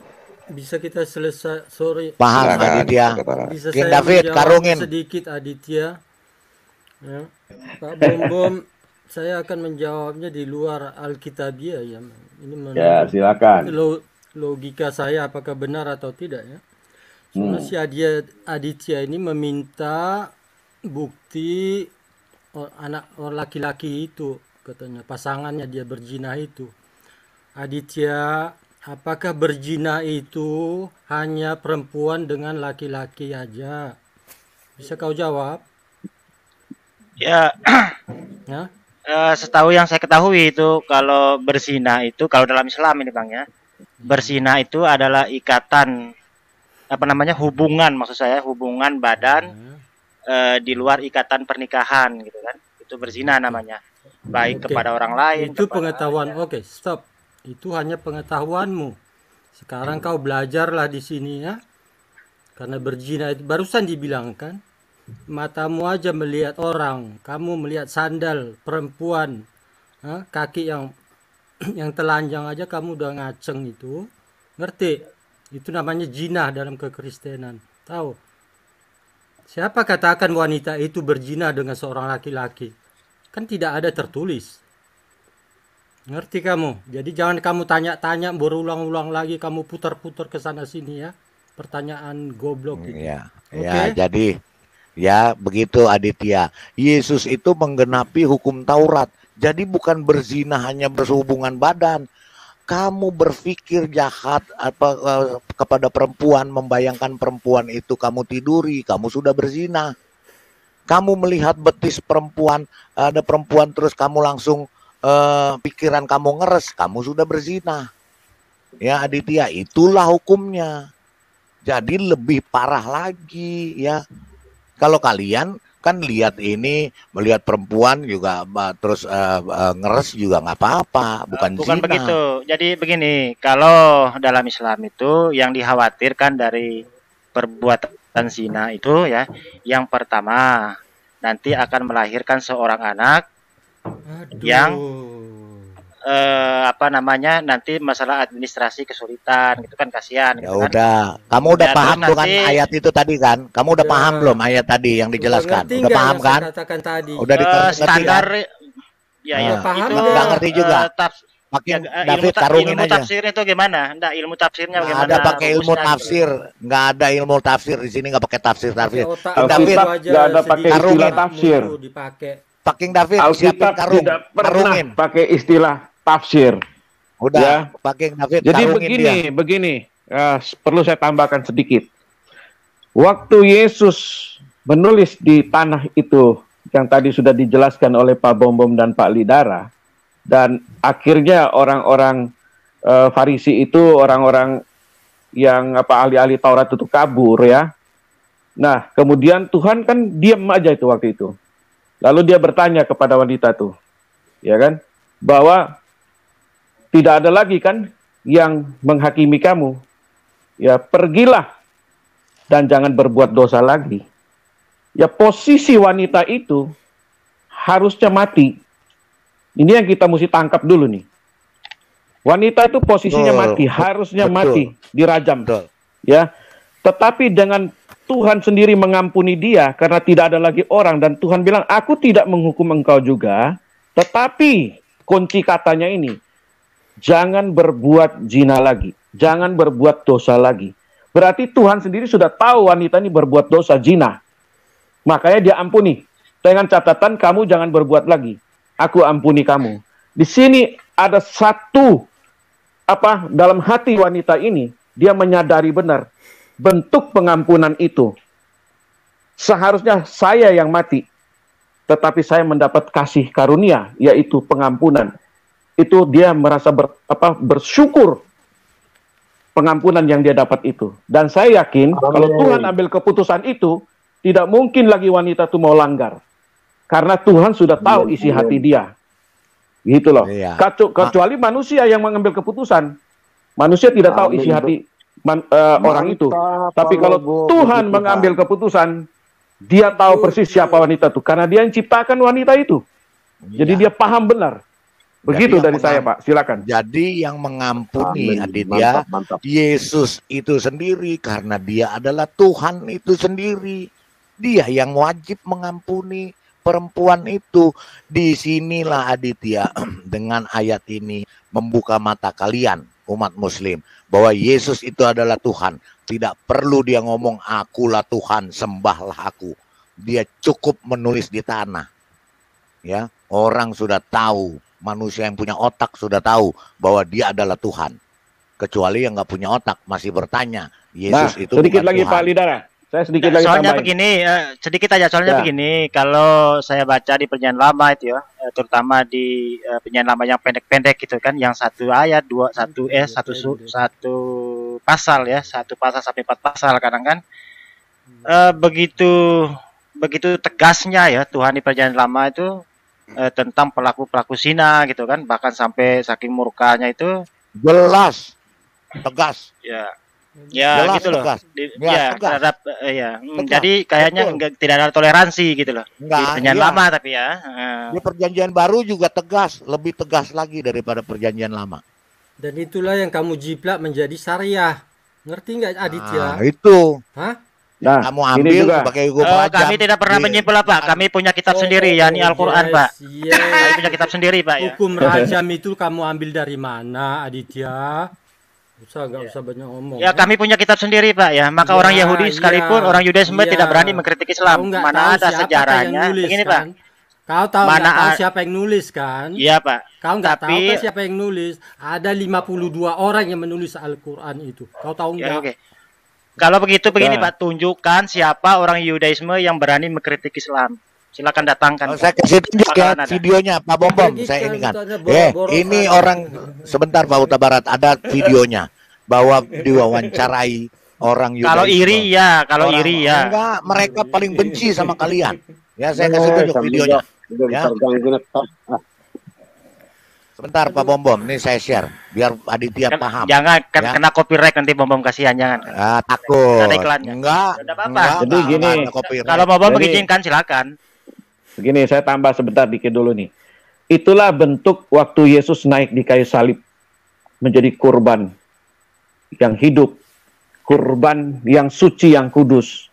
bisa kita selesai. Sorry. Paham Aditya. Bisa saya David karungin sedikit Aditya. Ya. Pak Bom, saya akan menjawabnya di luar Alkitabiah ya. Ini silakan. Logika saya apakah benar atau tidak ya. Soalnya si Aditya ini meminta bukti anak laki-laki itu, katanya pasangannya dia berzina itu. Aditya, apakah berzina itu hanya perempuan dengan laki-laki aja? Bisa kau jawab? Ya, setahu yang saya ketahui itu kalau berzina itu kalau dalam Islam ini Bang ya, berzina itu adalah ikatan hubungan, maksud saya hubungan badan di luar ikatan pernikahan gitu kan, itu berzina namanya, baik kepada orang lain. Itu pengetahuan. Oke, stop. Itu hanya pengetahuanmu. Sekarang kau belajarlah di sini ya, karena berzina itu barusan dibilangkan. Matamu aja melihat orang, kamu melihat sandal perempuan, kaki yang telanjang aja kamu udah ngaceng itu, ngerti? Itu namanya zina dalam kekristenan. Tahu? Siapa katakan wanita itu berzina dengan seorang laki-laki? Kan tidak ada tertulis. Ngerti kamu? Jadi jangan kamu tanya-tanya berulang-ulang lagi, kamu putar-putar ke sana sini ya. Pertanyaan goblok gitu. Ya, jadi ya begitu Aditya. Yesus itu menggenapi hukum Taurat. Jadi bukan berzina hanya berhubungan badan. Kamu berpikir jahat kepada perempuan, membayangkan perempuan itu kamu tiduri, kamu sudah berzina. Kamu melihat betis perempuan, ada perempuan terus kamu langsung pikiran kamu ngeres, kamu sudah berzina. Ya Aditya, itulah hukumnya. Jadi lebih parah lagi ya. Kalau kalian kan lihat ini, melihat perempuan juga terus ngeres juga nggak apa-apa, bukan zina. Begitu. Jadi begini, kalau dalam Islam itu yang dikhawatirkan dari perbuatan zina itu ya, yang pertama nanti akan melahirkan seorang anak yang nanti masalah administrasi kesulitan gitu kan, kasihan gitu. Ya udah, kamu udah paham bukan ayat itu tadi kan? Kamu udah paham belum ayat tadi yang dijelaskan? Udah paham kan? Katakan tadi. Udah standar kan? ya paham itu nggak ngerti juga. pakai Ya, David karungin ilmu aja. tafsirnya itu gimana? Enggak, ilmu tafsirnya Nggak bagaimana? ada pakai ilmu rumusnya gitu. tafsir, nggak ada ilmu tafsir di sini, nggak pakai tafsir. Pakai otak David, itu aja nggak ada pakai sedikit istilah tafsir. ilmu dipakai. pakai David siapin Alkitab karung, tidak pernah karungin. pakai istilah tafsir. Udah, Ya. pakai David Jadi karungin dia. begini, perlu saya tambahkan sedikit. Waktu Yesus menulis di tanah itu yang tadi sudah dijelaskan oleh Pak Bom dan Pak Lidara, dan akhirnya orang-orang Farisi itu, orang-orang yang ahli-ahli Taurat itu kabur ya. Nah, kemudian Tuhan kan diam aja itu waktu itu. Lalu dia bertanya kepada wanita itu, ya kan, bahwa tidak ada lagi kan yang menghakimi kamu. Ya, pergilah dan jangan berbuat dosa lagi. Ya, posisi wanita itu harusnya mati. Ini yang kita mesti tangkap dulu nih. Wanita itu posisinya mati, harusnya mati, dirajam. Ya. Tetapi dengan Tuhan sendiri mengampuni dia karena tidak ada lagi orang, dan Tuhan bilang, aku tidak menghukum engkau juga, tetapi kunci katanya ini, jangan berbuat zina lagi, jangan berbuat dosa lagi. Berarti Tuhan sendiri sudah tahu wanita ini berbuat dosa zina. Makanya dia ampuni. Dengan catatan kamu jangan berbuat lagi. Aku ampuni kamu. Di sini ada satu dalam hati wanita ini, dia menyadari benar bentuk pengampunan itu. Seharusnya saya yang mati, tetapi saya mendapat kasih karunia, yaitu pengampunan. Itu dia merasa bersyukur pengampunan yang dia dapat itu. Dan saya yakin kalau Tuhan ambil keputusan itu, tidak mungkin lagi wanita itu mau langgar. Karena Tuhan sudah tahu isi hati dia. Gitu loh. Iya. Kecuali manusia yang mengambil keputusan. Manusia tidak tahu isi hati orang itu. Tapi kalau Tuhan mengambil keputusan, dia tahu persis siapa wanita itu. Karena dia yang ciptakan wanita itu. Jadi dia paham benar. Begitu dari saya, Pak. Silakan. Jadi yang mengampuni Aditya, Yesus itu sendiri, karena dia adalah Tuhan itu sendiri. Dia yang wajib mengampuni perempuan itu. Disinilah Aditya dengan ayat ini membuka mata kalian umat muslim bahwa Yesus itu adalah Tuhan. Tidak perlu dia ngomong akulah Tuhan, sembahlah aku. Dia cukup menulis di tanah. Ya, orang sudah tahu, manusia yang punya otak sudah tahu bahwa dia adalah Tuhan. Kecuali yang nggak punya otak masih bertanya, Yesus itu sedikit bukan lagi Tuhan. Pak Lidara. Saya sedikit lagi Soalnya tambahin. begini, sedikit aja soalnya begini. Kalau saya baca di Perjanjian Lama itu ya, terutama di Perjanjian Lama yang pendek-pendek gitu kan, yang satu ayat, satu pasal ya, satu pasal sampai 4 pasal kadang kan, begitu tegasnya ya Tuhan di Perjanjian Lama itu tentang pelaku-pelaku zina gitu kan, bahkan sampai saking murkanya itu jelas, tegas. Ya jelas, gitu loh. tegas. Ya, tegas. terhadap Tegas. jadi kayaknya tidak ada toleransi gitu loh. Di Perjanjian Lama tapi ya. Di Perjanjian Baru juga tegas, lebih tegas lagi daripada Perjanjian Lama. Dan itulah yang kamu jiplak menjadi syariah. Ngerti nggak Aditya? Nah, itu. Hah? Nah, Kamu ini ambil juga. sebagai hukum pajak. Kami tidak pernah menyimpul Pak. Kami punya kitab sendiri, yakni Al-Quran Pak. Kami punya kitab sendiri Pak ya. Hukum rajam itu kamu ambil dari mana Aditya? Nggak usah banyak ngomong. Ya kami punya kitab sendiri Pak ya. Maka orang Yahudi sekalipun, orang Yudaisme tidak berani mengkritik Islam. Mana ada sejarahnya. Begini Pak. Kau tahu Mana nggak tahu siapa yang nulis kan? Iya Pak. Kau nggak tahu Tapi kan siapa yang nulis? Ada 52 orang yang menulis Al-Quran itu. Kau tahu nggak? Oke. Kalau begitu begini Pak, tunjukkan siapa orang Yudaisme yang berani mengkritik Islam. Silakan datangkan. Saya kasih tunjuk ya Bakalan ada. videonya Pak Bom. Saya ini kan. Ini orang sebentar Pak Huta Barat, ada videonya bahwa diwawancarai orang Yudaisme. Kalau iri ya, kalau iri ya. Enggak, mereka paling benci sama kalian. Ya, saya kasih tunjuk videonya. Ya. Sebentar Pak Bom, nih saya share biar Aditya paham. Jangan Ya. kena copyright nanti Bom kasihan jangan. Takut. Ada iklannya. Enggak. Tidak apa-apa. Jadi gini, Kalau Bom mengizinkan silakan. Begini, saya tambah sebentar dikit dulu nih. Itulah bentuk waktu Yesus naik di kayu salib menjadi kurban yang hidup, kurban yang suci, yang kudus.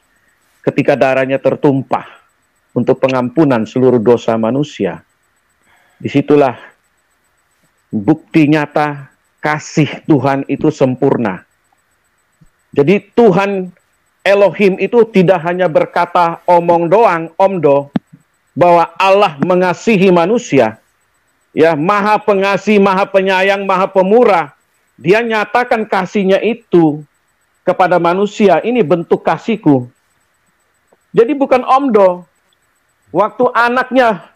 Ketika darahnya tertumpah untuk pengampunan seluruh dosa manusia. Disitulah bukti nyata kasih Tuhan itu sempurna. Jadi Tuhan Elohim itu tidak hanya berkata omong doang, omdo, bahwa Allah mengasihi manusia, ya, maha pengasih, maha penyayang, maha pemurah. Dia nyatakan kasihnya itu kepada manusia, ini bentuk kasihku. Jadi bukan omdo. Waktu anaknya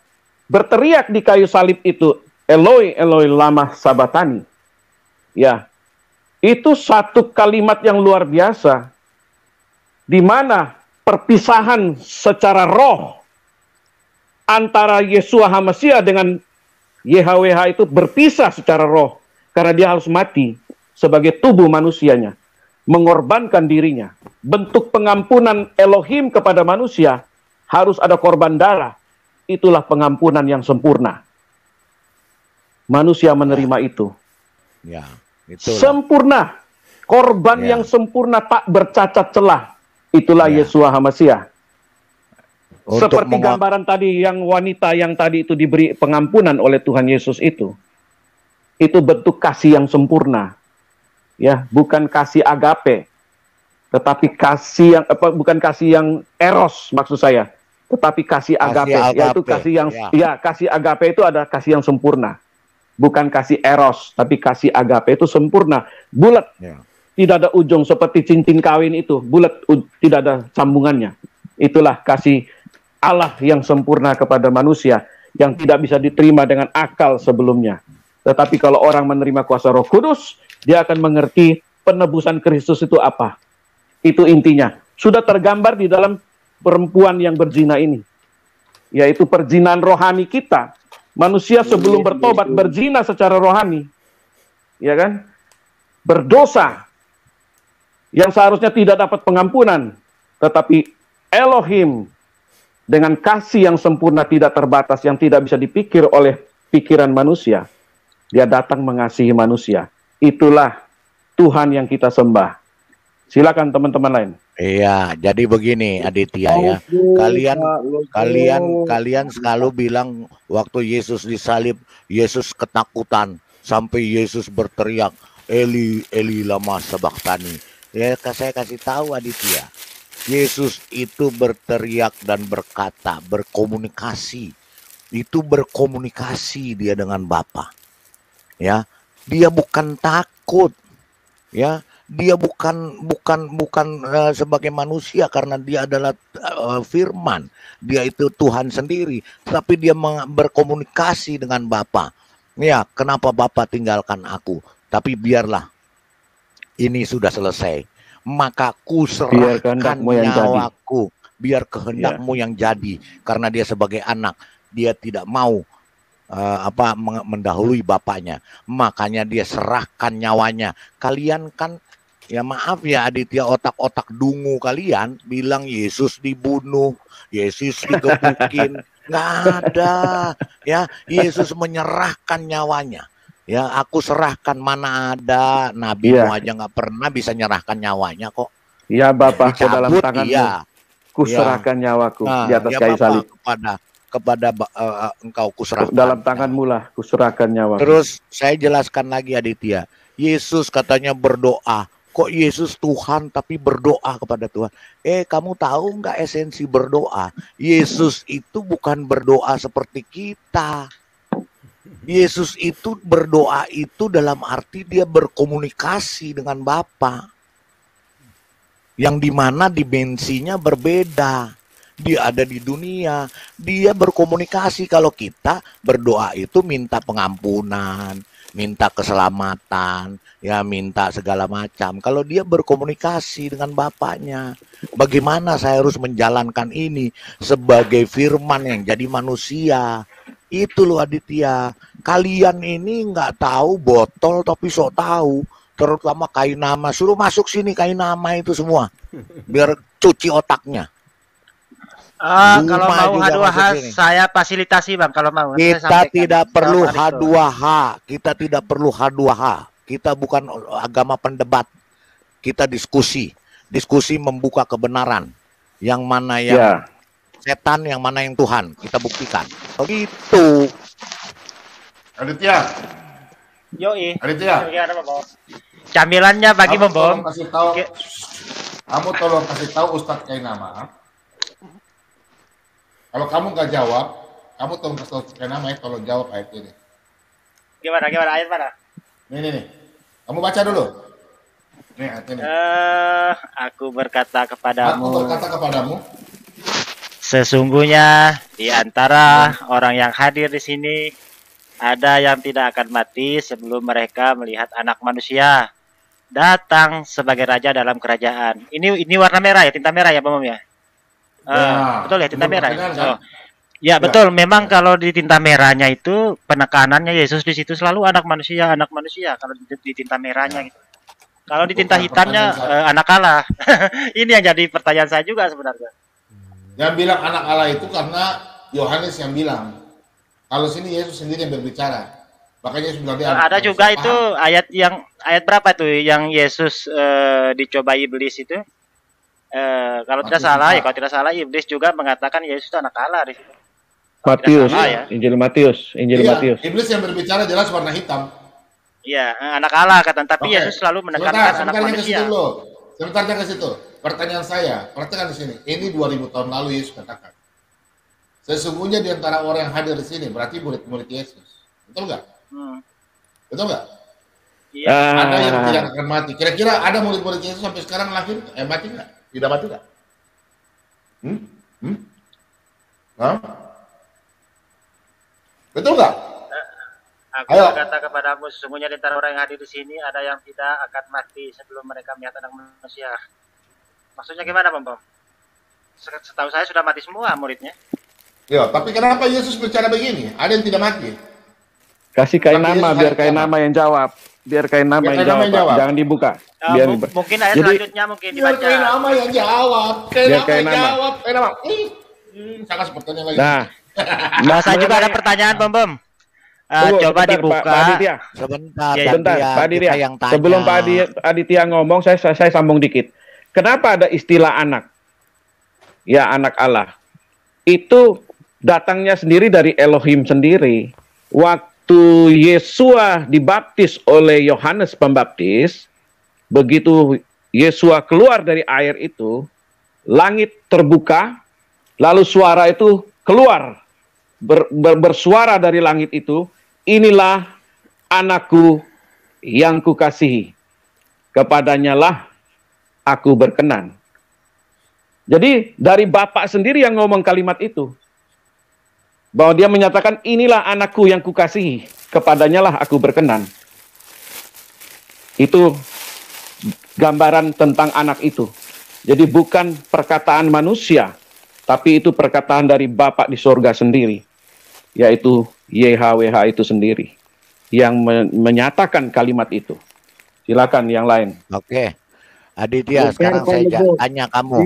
berteriak di kayu salib itu, Eloi, Eloi lama sabatani. Ya, itu satu kalimat yang luar biasa, di mana perpisahan secara roh antara Yeshua HaMashiach dengan YHWH itu berpisah secara roh, karena dia harus mati sebagai tubuh manusianya, mengorbankan dirinya. Bentuk pengampunan Elohim kepada manusia harus ada korban darah. Itulah pengampunan yang sempurna. Manusia menerima itu. Ya, itulah. Sempurna. Korban Ya. yang sempurna tak bercacat celah. Itulah Ya. Yeshua HaMashiach. Untuk Seperti gambaran tadi yang wanita yang tadi itu diberi pengampunan oleh Tuhan Yesus itu. Itu bentuk kasih yang sempurna. Ya, bukan kasih agape. Tetapi kasih yang bukan kasih yang eros maksud saya. Tetapi kasih agape, yaitu kasih yang kasih agape itu ada kasih yang sempurna. Bukan kasih eros, tapi kasih agape itu sempurna, bulat. Ya. Tidak ada ujung seperti cincin kawin itu, bulat, tidak ada sambungannya. Itulah kasih Allah yang sempurna kepada manusia, yang tidak bisa diterima dengan akal sebelumnya. Tetapi kalau orang menerima kuasa Roh Kudus, dia akan mengerti penebusan Kristus itu apa. Itu intinya. Sudah tergambar di dalam perempuan yang berzina ini, yaitu perzinahan rohani kita. Manusia sebelum bertobat berzina secara rohani, ya kan? Berdosa yang seharusnya tidak dapat pengampunan, tetapi Elohim dengan kasih yang sempurna tidak terbatas, yang tidak bisa dipikir oleh pikiran manusia, dia datang mengasihi manusia. Itulah Tuhan yang kita sembah. Silakan teman-teman lain. Iya, jadi begini Aditya ya. Kalian selalu bilang waktu Yesus disalib, Yesus ketakutan sampai Yesus berteriak, Eli, Eli lama sabachthani. Ya, saya kasih tahu Aditya. Yesus itu berteriak dan berkata, berkomunikasi. Itu berkomunikasi dia dengan Bapa. Ya, dia bukan takut. Ya, dia bukan sebagai manusia karena dia adalah firman. Dia itu Tuhan sendiri, tapi dia berkomunikasi dengan Bapa. Ya, kenapa Bapa tinggalkan aku? Tapi biarlah ini sudah selesai. Maka ku serahkan nyawaku, biar kehendakmu yang jadi. Karena dia sebagai anak, dia tidak mau mendahului bapaknya. Makanya dia serahkan nyawanya. Kalian kan, ya maaf ya Aditya, otak-otak dungu kalian bilang Yesus dibunuh, Yesus digebukin. Nggak ada. Ya, Yesus menyerahkan nyawanya. Ya, aku serahkan, mana ada nabimu aja nggak pernah bisa nyerahkan nyawanya kok. Ya Bapak, ke dalam Dicabut, tanganmu iya. kuserahkan nyawaku di atas ya kayu Bapak, salib. kepada engkau kuserahkan. Dalam tanganmu lah kuserahkan nyawaku. Terus saya jelaskan lagi Aditya. Yesus katanya berdoa. Kok Yesus Tuhan tapi berdoa kepada Tuhan? Kamu tahu nggak esensi berdoa? Yesus itu bukan berdoa seperti kita. Yesus itu berdoa itu dalam arti dia berkomunikasi dengan Bapa. Yang dimana dimensinya berbeda. Dia ada di dunia. Dia berkomunikasi. Kalau kita berdoa itu minta pengampunan, minta keselamatan, ya minta segala macam. Kalau dia berkomunikasi dengan Bapaknya, bagaimana saya harus menjalankan ini sebagai firman yang jadi manusia? Itu loh Aditya. Kalian ini nggak tahu botol tapi sok tahu. Terutama Kainama. Suruh masuk sini Kainama itu semua. Biar cuci otaknya. Kalau mau H2H saya fasilitasi Bang kalau mau. Kita tidak perlu H2H. Kita tidak perlu H2H. Kita bukan agama pendebat. Kita diskusi. Diskusi membuka kebenaran. Yang mana yang setan, yang mana yang Tuhan. Kita buktikan. Begitu. Aditya, Yoi. Aditya. Gimana, Bom Bom? Camilannya bagi Bom Bom. Kamu tolong kasih tahu Ustadz Kainama. Kalau kamu nggak jawab, kamu tolong kasih tahu Ustadz Kainama ya, tolong jawab ayat ini. Gimana ayat mana? Nih. Kamu baca dulu. Nih ayat ini. Aku berkata kepadamu. Sesungguhnya di antara orang yang hadir di sini ada yang tidak akan mati sebelum mereka melihat Anak Manusia datang sebagai raja dalam kerajaan. Ini warna merah ya, tinta merah ya, Bom ya? Betul ya, tinta merah. Oh. Ya betul. Memang kalau di tinta merahnya itu penekanannya Yesus di situ selalu Anak Manusia. Kalau di tinta merahnya gitu. Kalau di tinta hitamnya anak Allah. Ini yang jadi pertanyaan saya juga sebenarnya. Yang bilang anak Allah itu karena Yohanes yang bilang. Kalau sini Yesus sendiri yang berbicara. Makanya Yesus bilang dia ada juga itu ayat berapa tuh yang Yesus dicobai iblis itu? Kalau tidak salah iblis juga mengatakan Yesus itu anak Allah di situ. Matius, ya. Injil Matius. Iblis yang berbicara jelas warna hitam. Iya, anak Allah kata, tapi Yesus selalu menekankan anak manusia. Sebentar ke situ. Pertanyaan saya, perhatikan di sini. Ini 2000 tahun lalu Yesus katakan. Sesungguhnya di antara orang yang hadir di sini berarti murid-murid Yesus. Betul nggak? Betul nggak? Iya. Ada yang tidak akan mati. Kira-kira ada murid-murid Yesus sampai sekarang lahir mati nggak? Tidak mati nggak? Betul nggak? Aku berkata kepadamu, sesungguhnya di antara orang yang hadir di sini ada yang tidak akan mati sebelum mereka melihat Anak Manusia. Maksudnya gimana, Bom? Setahu saya sudah mati semua muridnya. Ya, tapi kenapa Yesus bicara begini? Ada yang tidak mati. Kasih Kainama, biar Kainama yang jawab. Biar Kainama yang jawab. Jangan dibuka. Mungkin ayat selanjutnya mungkin dibaca. Biar Kainama yang jawab. Kainama. Sangat sepertinya lagi. Nah, saya juga ada pertanyaan, Bom. Coba dibuka. Pak Aditya. Sebentar, Pak Aditya. Sebelum Pak Aditya ngomong, saya sambung dikit. Kenapa ada istilah anak? Ya, anak Allah. Itu datangnya sendiri dari Elohim sendiri. Waktu Yesua dibaptis oleh Yohanes Pembaptis, begitu Yesua keluar dari air itu, langit terbuka, lalu suara itu keluar, bersuara dari langit itu, inilah anakku yang kukasihi, kepadanya lah aku berkenan. Jadi dari Bapak sendiri yang ngomong kalimat itu, bahwa dia menyatakan inilah anakku yang kukasihi, kepadanya lah aku berkenan. Itu gambaran tentang anak itu. Jadi bukan perkataan manusia, tapi itu perkataan dari Bapa di sorga sendiri, yaitu YHWH itu sendiri, yang menyatakan kalimat itu. Silakan yang lain. Oke. Aditya, sekarang saya tanya kamu.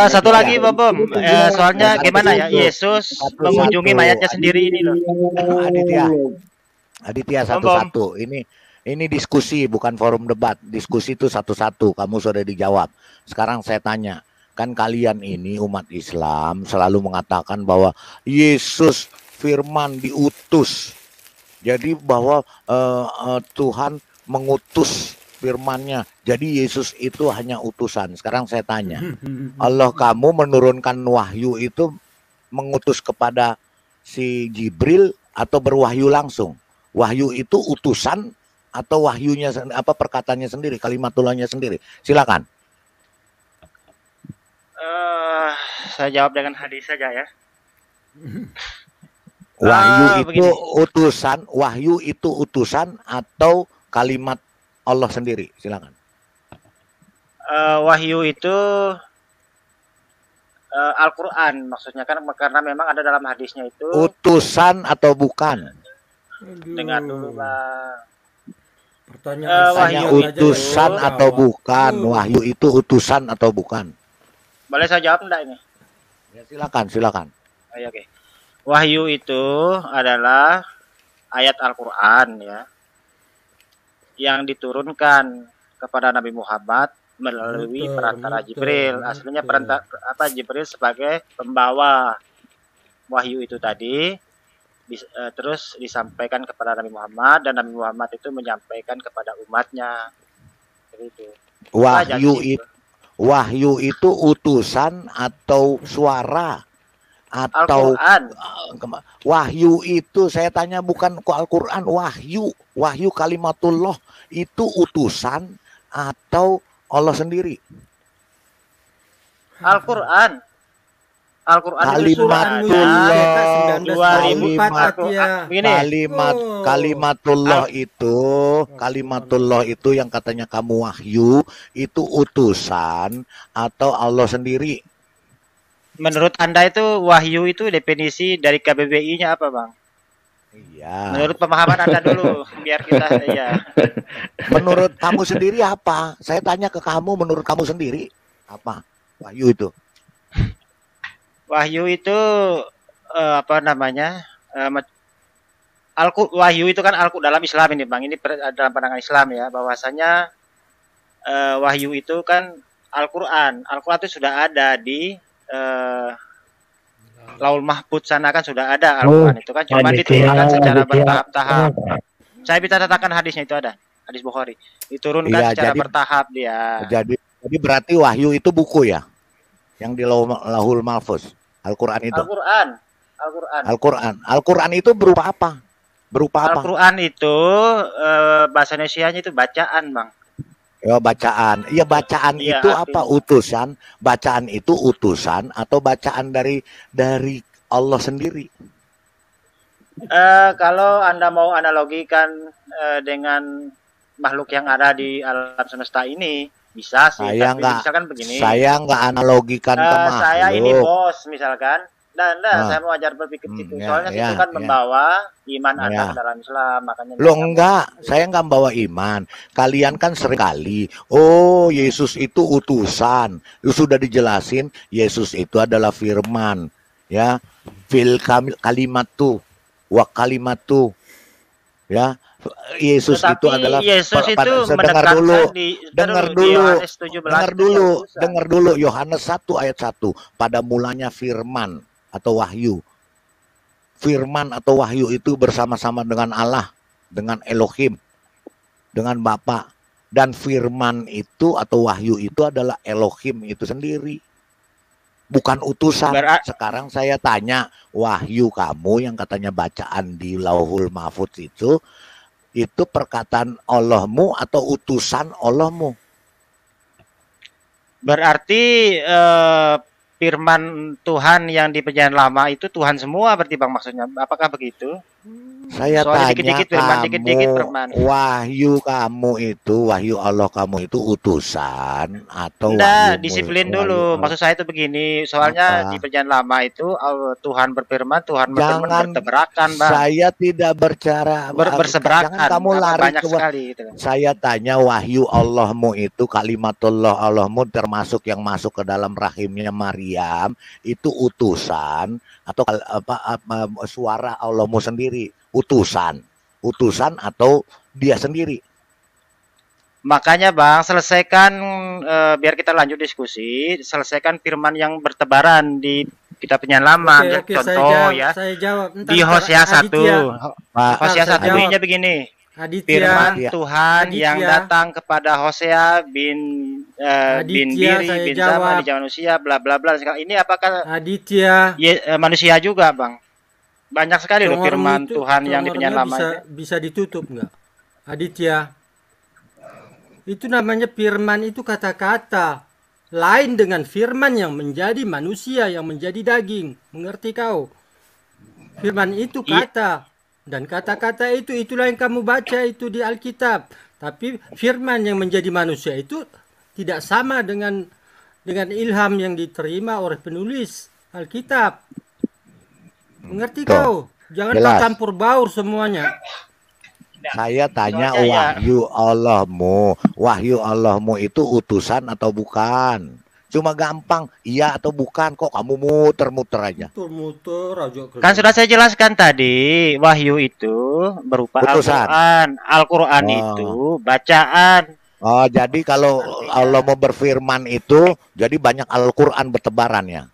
Satu lagi, Bom. Soalnya gimana ya, Yesus mengunjungi mayatnya sendiri ini loh. Aditya satu-satu. Ini diskusi, bukan forum debat. Diskusi itu satu-satu. Kamu sudah dijawab. Sekarang saya tanya. Kan kalian ini umat Islam selalu mengatakan bahwa Yesus firman diutus. Jadi bahwa Tuhan mengutus firman-Nya. Jadi Yesus itu hanya utusan. Sekarang saya tanya. Allah kamu menurunkan wahyu itu mengutus kepada si Jibril atau berwahyu langsung? Wahyu itu utusan atau wahyunya apa perkataannya sendiri, kalimatulahnya sendiri? Silakan. Saya jawab dengan hadis saja ya. Wahyu itu utusan atau kalimat Allah sendiri? Silakan. Wahyu itu Al-Quran maksudnya kan, karena memang ada dalam hadisnya itu. Utusan atau bukan? Dengar dulu, Bang. Pertanyaan utusan atau bukan? Wahyu itu utusan atau bukan? Boleh saya jawab enggak ini? Ya, silakan. Oke. Wahyu itu adalah ayat Al-Quran ya, yang diturunkan kepada Nabi Muhammad melalui perantara Jibril. Aslinya Jibril sebagai pembawa wahyu itu tadi, terus disampaikan kepada Nabi Muhammad dan Nabi Muhammad itu menyampaikan kepada umatnya. Begitu. Wahyu itu utusan atau suara atau wahyu itu saya tanya bukan ke Al-Quran. Wahyu kalimatullah itu utusan atau Allah sendiri? Al-Quran kalimatullah itu yang katanya kamu wahyu itu utusan atau Allah sendiri? Menurut Anda itu wahyu itu definisi dari KBBI-nya apa, Bang? Iya. Menurut pemahaman Anda dulu, biar kita ya. Menurut kamu sendiri apa? Saya tanya ke kamu, menurut kamu sendiri apa wahyu itu? Wahyu itu apa namanya? Wahyu itu kan dalam Islam ini, Bang. Ini dalam pandangan Islam ya, bahwasanya wahyu itu kan Al-Quran. Al-Quran itu sudah ada di Laul Mahfudz sana kan sudah ada Al-Quran itu kan, cuma diturunkan secara bertahap-tahap. Saya bisa katakan hadisnya itu ada, hadis Bukhari. Diturunkan secara bertahap dia. Jadi berarti wahyu itu buku ya? Yang di Lauhul Mahfuz, Al-Quran itu. Al-Quran itu berupa apa? Al-Quran itu bahasa Indonesianya itu bacaan, Bang. Ya bacaan. Iya bacaan ya, itu apa? Utusan. Bacaan itu utusan atau bacaan dari Allah sendiri? Kalau Anda mau analogikan dengan makhluk yang ada di alam semesta ini, bisa sih. Misalkan begini. Saya nggak analogikan ke makhluk. Saya ini bos misalkan. Saya mau ajar berpikir itu. Soalnya itu kan membawa iman Anda ke dalam Islam. Makanya saya nggak membawa iman. Kalian kan seringkali, oh Yesus itu utusan. Sudah dijelasin, Yesus itu adalah firman. Ya, fil kalimatu wa kalimatu. Ya, Yesus itu adalah dengar dulu Yohanes 1 ayat 1. Pada mulanya firman atau wahyu. Firman atau wahyu itu bersama-sama dengan Allah, dengan Elohim, dengan Bapa. Dan firman itu atau wahyu itu adalah Elohim itu sendiri. Bukan utusan. Sekarang saya tanya, wahyu kamu yang katanya bacaan di Lauhul Mahfuz itu perkataan Allahmu atau utusan Allahmu? Berarti firman Tuhan yang di perjanjian lama itu Tuhan semua berarti, Bang, maksudnya. Apakah begitu? Saya tanya kamu, wahyu kamu itu, wahyu Allah kamu itu utusan atau disiplin dulu. Maksud saya itu begini, soalnya di perjanjian lama itu Tuhan berfirman, Tuhan berfirman bertabrakan, Bang. Saya tidak berbicara berseberangan. Jangan kamu lari banyak sekali gitu. Saya tanya wahyu Allahmu itu kalimatullah Allahmu termasuk yang masuk ke dalam rahimnya Maryam itu utusan atau suara Allahmu sendiri? Utusan atau dia sendiri? Makanya, Bang, selesaikan biar kita lanjut diskusi, selesaikan firman yang bertebaran di kitab perjanjian lama. Contoh saya jawab. Di Hosea 1. Hosea 1 bunyinya begini. Firman Tuhan yang datang kepada Hosea bin Biri bin Zama di zaman manusia bla bla bla. Ini apakah manusia juga, Bang? Banyak sekali loh firman Tuhan yang di perjanjian lama. Bisa ditutup nggak? Aditya, itu namanya firman, itu kata-kata. Lain dengan firman yang menjadi manusia, yang menjadi daging. Mengerti kau? Firman itu kata. Dan kata-kata itu, itulah yang kamu baca itu di Alkitab. Tapi firman yang menjadi manusia itu tidak sama dengan ilham yang diterima oleh penulis Alkitab. Mengerti kau? Jangan kau campur baur semuanya. Saya tanya wahyu Allahmu itu utusan atau bukan? Cuma gampang, iya atau bukan, kok kamu muter-muter aja. Kan sudah saya jelaskan tadi, wahyu itu berupa Al-Quran. Al-Quran itu bacaan. Oh, jadi kalau Allah mau berfirman itu, jadi banyak Al-Quran bertebaran ya?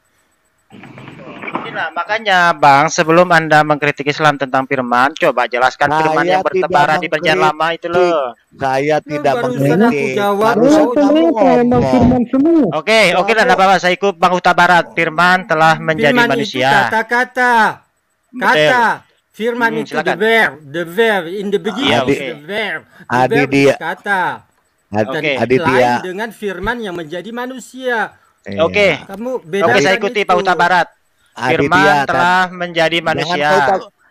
Nah, makanya Bang, sebelum Anda mengkritik Islam tentang firman, coba jelaskan firman yang bertebaran di perjanjian lama itu loh. Saya tidak barusan aku mengkritik. jawab. Barusan Oh, kamu ngomong. firman semua. Oke, tidak apa-apa. Saya ikut Bang Huta Barat. Firman telah menjadi Firman itu manusia. kata-kata. Kata. Firman itu silakan. the verb in the beginning Iya, is oke. the verb. The Adi verb dia. is kata. Dan Oke. Aditya. lain dengan firman yang menjadi manusia. Iya. Oke. Kamu Oke, bedakan saya ikuti itu. Pak Huta Barat. Firman Aditya, telah menjadi manusia.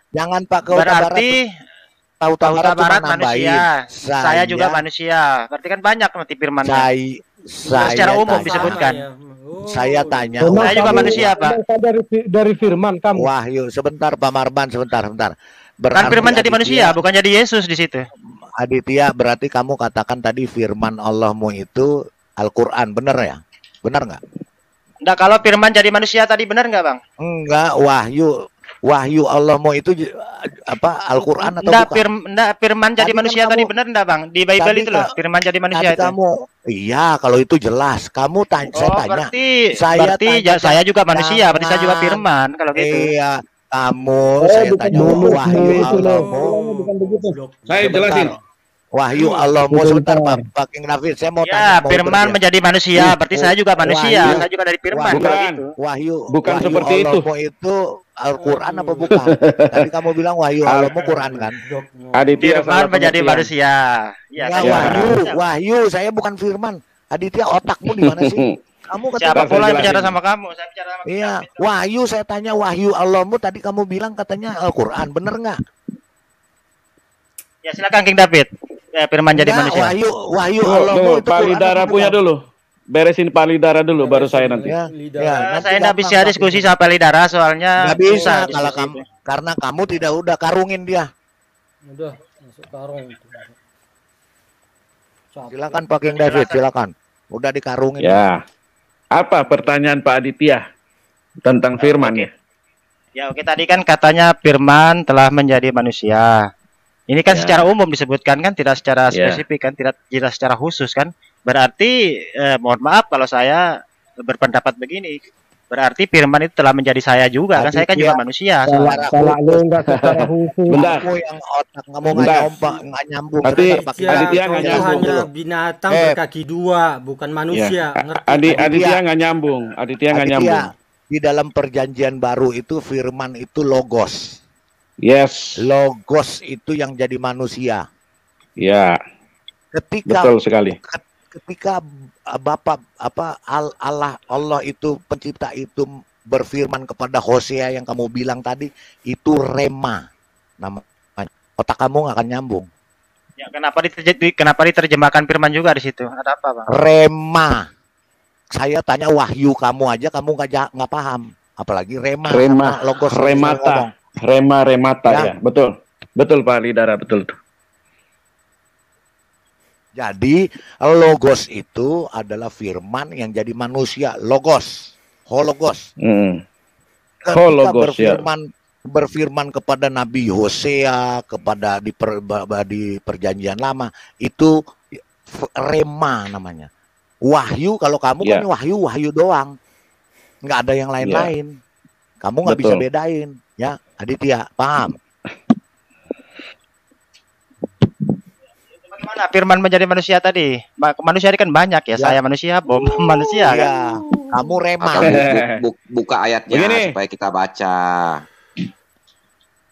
Jangan Pak Huta Barat. Berarti Pak Huta Pak Huta Barat cuma Barat nambahin. manusia. Saya juga manusia. Berarti kan banyak nanti firmannya. Saya Secara umum tanya. disebutkan. Oh, Saya tanya. Saya juga manusia, Pak. Dari firman kamu. Wahyu, sebentar Pak Marban, sebentar. Kan Berarti firman jadi Aditya- manusia, bukan jadi Yesus di situ. Aditya, berarti kamu katakan tadi firman Allahmu itu Al-Quran, benar ya? Benar nggak? Enggak, kalau firman jadi manusia tadi benar nggak, Bang? Enggak, wahyu Allahmu itu apa? Al-Quran atau Enggak, bukan? firman jadi Tadi kan manusia kamu- tadi benar enggak, Bang? Di Bible tadi itu loh, ka- firman jadi manusia Tadi itu. kamu, iya kalau itu jelas. Kamu tanya, saya Oh, tanya. berarti tanya, saya juga manusia, berarti saya juga jangan. firman kalau gitu. Iya, kamu saya tanya wahyu Allahmu. Saya Sebentar. jelasin. Wahyu Allahmu sebentar Pak King David, saya mau Ya, tanya. mau firman bertanya. menjadi manusia, berarti saya juga manusia. Wahyu. Saya juga dari firman Wahyu. kalau Bukan. gitu. Wahyu Seperti itu. Allahmu itu Al-Quran apa bukan? Tadi kamu bilang wahyu Allahmu Quran kan? Aditya Firman salah menjadi pengertian. manusia. Ya, Ya, saya wahyu, saya bukan firman. Aditya, otakmu di mana sih? Kamu Siapa ketika pula yang jelasin. bicara sama kamu? Saya bicara sama Iya, David. wahyu saya tanya wahyu Allahmu tadi kamu bilang katanya Al-Quran, bener nggak? Ya, silakan King David. Ya, firman jadi Nggak, manusia. wahyu Tunggu, Allahmu tunggu, itu Pak Quran Lidara apa punya bukan? dulu. Beresin Pak Lidara dulu, baru saya nanti. Ya, Lidah. nanti Saya enggak gampang, bisa Pak. diskusi sama Lidara soalnya Nggak bisa susah kalau diskusi kamu itu. karena kamu tidak udah karungin dia. Udah masuk karung itu. Capek. Silakan Pak King David, silakan. Udah dikarungin. Ya. Apa pertanyaan Pak Aditya tentang firman ya? Ya, oke, tadi kan katanya firman telah menjadi manusia. Ini kan Ya. secara umum disebutkan kan, tidak secara Ya. spesifik kan, tidak secara khusus kan. Berarti mohon maaf kalau saya berpendapat begini. Berarti firman itu telah menjadi saya juga kan, saya kan juga manusia. Salah lu enggak secara khusus. Bentar. Kamu yang otak kamu Bentar. nggak nyambung. Tapi Sebentar, Pak King Ya, Aditya David. nggak itu nyambung hanya dulu. binatang Eh. berkaki dua, bukan manusia. Ngerti? Aditya nggak nyambung. Aditya nggak Aditya, nyambung. di dalam perjanjian baru itu firman itu logos. Yes. Logos itu yang jadi manusia. Ya, Ketika betul sekali. ketika Allah itu pencipta itu berfirman kepada Hosea yang kamu bilang tadi itu rema namanya. Otak kamu nggak akan nyambung. Ya, kenapa diterjemahkan firman juga di situ? Ada apa, Bang? Rema. Saya tanya wahyu kamu aja kamu nggak paham. Apalagi rema. Rema, sama logos yang saya ngomong. remata Ya. ya. Betul. Betul Pak Lidara, betul. Jadi logos itu adalah firman yang jadi manusia. Logos. Hologos. Ketika Hologos, ya. berfirman kepada Nabi Hosea, kepada di perjanjian lama, itu rema namanya. Wahyu, kalau kamu Ya. kan wahyu doang. Nggak ada yang lain-lain. Kamu nggak bisa Betul. bedain. Ya, Aditya, paham? Bagaimana firman menjadi manusia tadi? Manusia ini kan banyak ya. Ya. Saya manusia, bom manusia kan. Ya, kamu rema. Atau buka ayatnya Begini. supaya kita baca.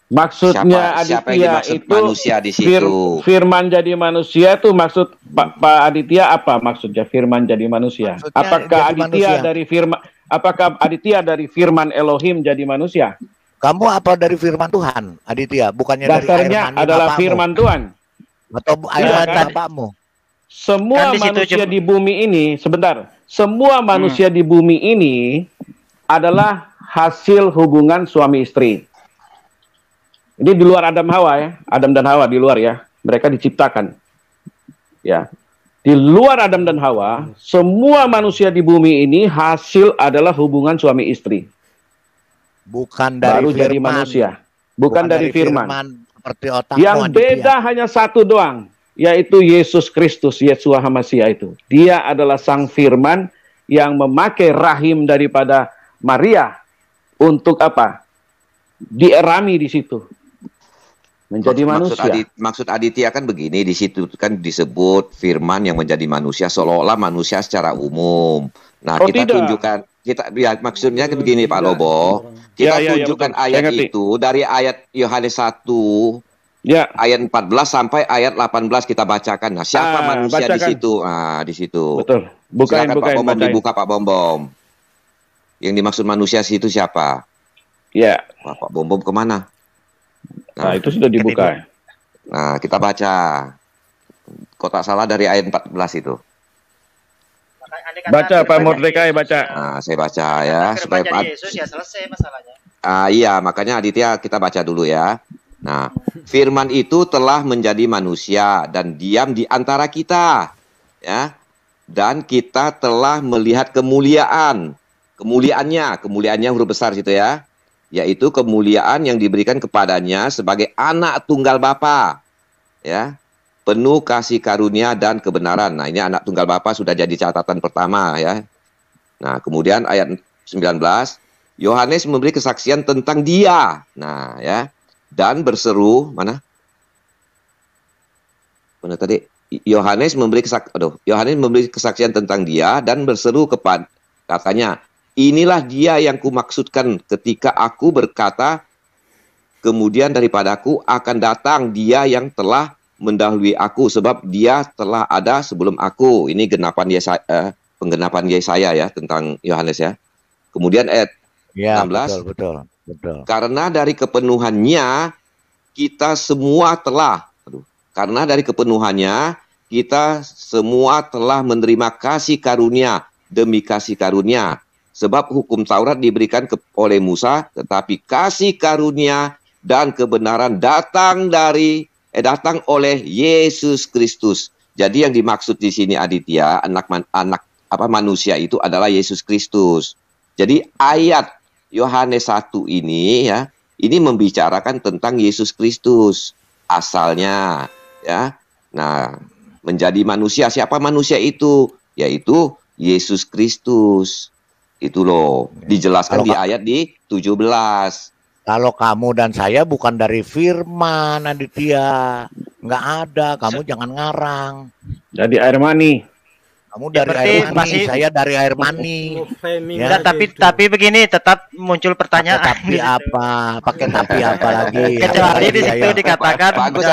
Maksudnya Siapa yang Aditya dimaksud itu manusia di situ? firman jadi manusia itu maksud Pak Aditya apa maksudnya firman jadi manusia? Maksudnya Apakah jadi Aditya manusia. dari firman dari firman Elohim jadi manusia? Kamu apa dari firman Tuhan, Aditya? Bukannya dari air Dasarnya mani adalah bapakmu? firman Tuhan. Atau air Iya, mani kan? bapakmu? Semua Kan di situ manusia cuma- di bumi ini, sebentar. Semua manusia di bumi ini adalah hasil hubungan suami istri. Ini di luar Adam Hawa ya, Adam dan Hawa di luar ya. Mereka diciptakan. Ya. Di luar Adam dan Hawa, semua manusia di bumi ini hasil adalah hubungan suami istri. Bukan dari Baru firman. jadi manusia. Bukan dari firman. Seperti otakmu, Yang Aditya. beda hanya satu doang, yaitu Yesus Kristus, Yeshua HaMashiach itu. Dia adalah sang firman yang memakai rahim daripada Maria untuk apa? Dierami di situ. Menjadi manusia. Maksud Aditya kan begini, di situ kan disebut firman yang menjadi manusia, seolah-olah manusia secara umum. Nah, kita tidak. tunjukkan, ya, maksudnya kan begini Pak Lobo, kita tunjukkan betul. ayat itu dari ayat Yohanes 1 ayat 14 sampai ayat 18 kita bacakan. Nah, siapa manusia bacakan. di situ? Nah, di situ. Betul. Bukain, Silakan Pak Bom, bacain. dibuka Pak Bom. Yang dimaksud manusia situ siapa? Ya. Wah, Pak Bom kemana? Nah, itu sudah dibuka. Nah, kita baca. Kok tak salah dari ayat 14 itu. Baca Pak Mordekai, baca. Nah, saya baca ya supaya Pak. Yesus ya selesai masalahnya. Iya, makanya Aditya kita baca dulu ya. Nah, firman itu telah menjadi manusia dan diam di antara kita. Ya. Dan kita telah melihat kemuliaannya huruf besar situ ya. Yaitu kemuliaan yang diberikan kepadanya sebagai anak tunggal Bapa. Ya. Penuh kasih karunia dan kebenaran. Nah, ini anak tunggal Bapa sudah jadi catatan pertama ya. Nah, kemudian ayat 19, Yohanes memberi kesaksian tentang dia. Nah, ya. Dan berseru, mana tadi? Yohanes memberi kesaksian tentang dia dan berseru kepada, katanya, inilah dia yang kumaksudkan ketika aku berkata, kemudian daripadaku akan datang dia yang telah mendahului aku, sebab dia telah ada sebelum aku. Ini penggenapan Yesaya ya tentang Yohanes ya. Kemudian ayat 16. Betul. Karena dari kepenuhannya kita semua telah menerima kasih karunia demi kasih karunia. Sebab hukum Taurat diberikan oleh Musa, tetapi kasih karunia dan kebenaran datang oleh Yesus Kristus. Jadi yang dimaksud di sini Aditya, manusia itu adalah Yesus Kristus. Jadi ayat Yohanes 1 ini ya, ini membicarakan tentang Yesus Kristus asalnya ya. Nah, menjadi manusia, siapa manusia itu? Yaitu Yesus Kristus. Itu loh, dijelaskan di ayat di 17. Kalau kamu dan saya bukan dari firman, Aditya. Nggak ada, kamu jangan ngarang. Dari air mani. Kamu dari air mani, saya dari air mani. Ya, tapi begini, tetap muncul pertanyaan. Pakai tapi apa lagi? Kecuali di situ dikatakan. Bagus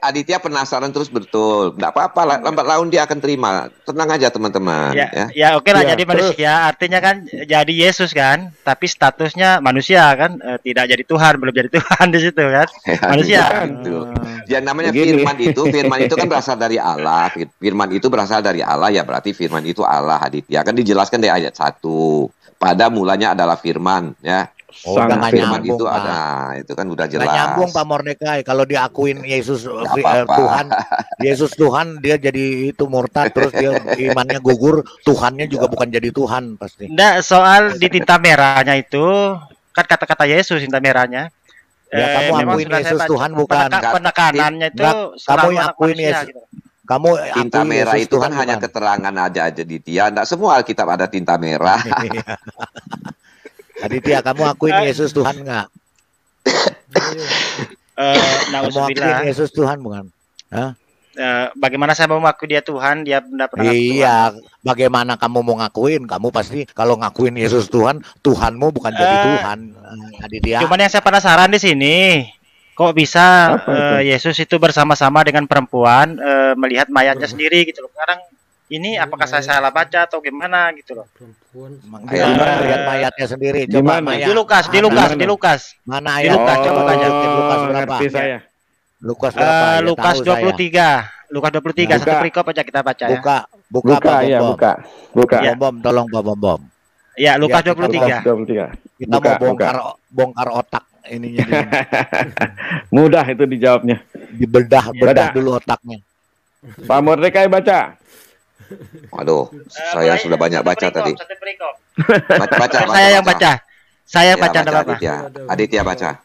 Aditya penasaran terus betul. Nggak apa-apa, lambat laun dia akan terima. Tenang aja teman-teman. Ya oke lah, jadi manusia artinya kan jadi Yesus kan, tapi statusnya manusia kan, tidak jadi Tuhan, belum jadi Tuhan di situ kan. Manusia. Yang namanya firman itu kan berasal dari Allah. Firman itu berasal dari Allah. Ya berarti firman itu Allah, Aditya. Kan dijelaskan di ayat 1. Pada mulanya adalah firman ya. Firman itu ada, itu kan udah jelas. Nggak nyambung Pak Mordekai. Kalau diakuin Yesus Tuhan, Yesus Tuhan, dia jadi itu murtad, terus dia imannya gugur, Tuhannya juga bukan jadi Tuhan pasti. Enggak, soal di tinta merahnya itu kan kata-kata Yesus tinta merahnya. Ya, kamu akuin Yesus Tuhan bukan. Penekanannya itu kamu akuin Yesus. Gitu. Kamu tinta merah Yesus itu Tuhan kan hanya keterangan aja Aditya. Enggak semua Alkitab ada tinta merah. Aditya, kamu akuin Yesus Tuhan enggak? Kamu akuin Yesus Tuhan bukan? Hah? Bagaimana saya mau mengakui dia Tuhan, dia tidak pernah Tuhan. Bagaimana kamu mau ngakuin? Kamu pasti kalau ngakuin Yesus Tuhan, Tuhanmu bukan jadi Tuhan, Aditya. Cuman yang saya penasaran di sini, kok bisa Yesus itu bersama-sama dengan perempuan melihat mayatnya sendiri gitu loh. Sekarang ini apakah saya salah baca atau gimana gitu loh? Lihat mayatnya sendiri. Coba di Lukas. Mana ayat? Coba tanya. Lukas berapa? Lukas berapa? Lukas 23. Lukas 23 satu perikop aja kita baca ya. Buka. Bom, tolong Pak Bom. Ya, Lukas 23. Kita mau bongkar otak ininya. Mudah itu dijawabnya. Bedah dulu otaknya. Pak Mordekai baca. Waduh, saya sudah banyak baca tadi. Baca. Saya baca apa? Aditya baca.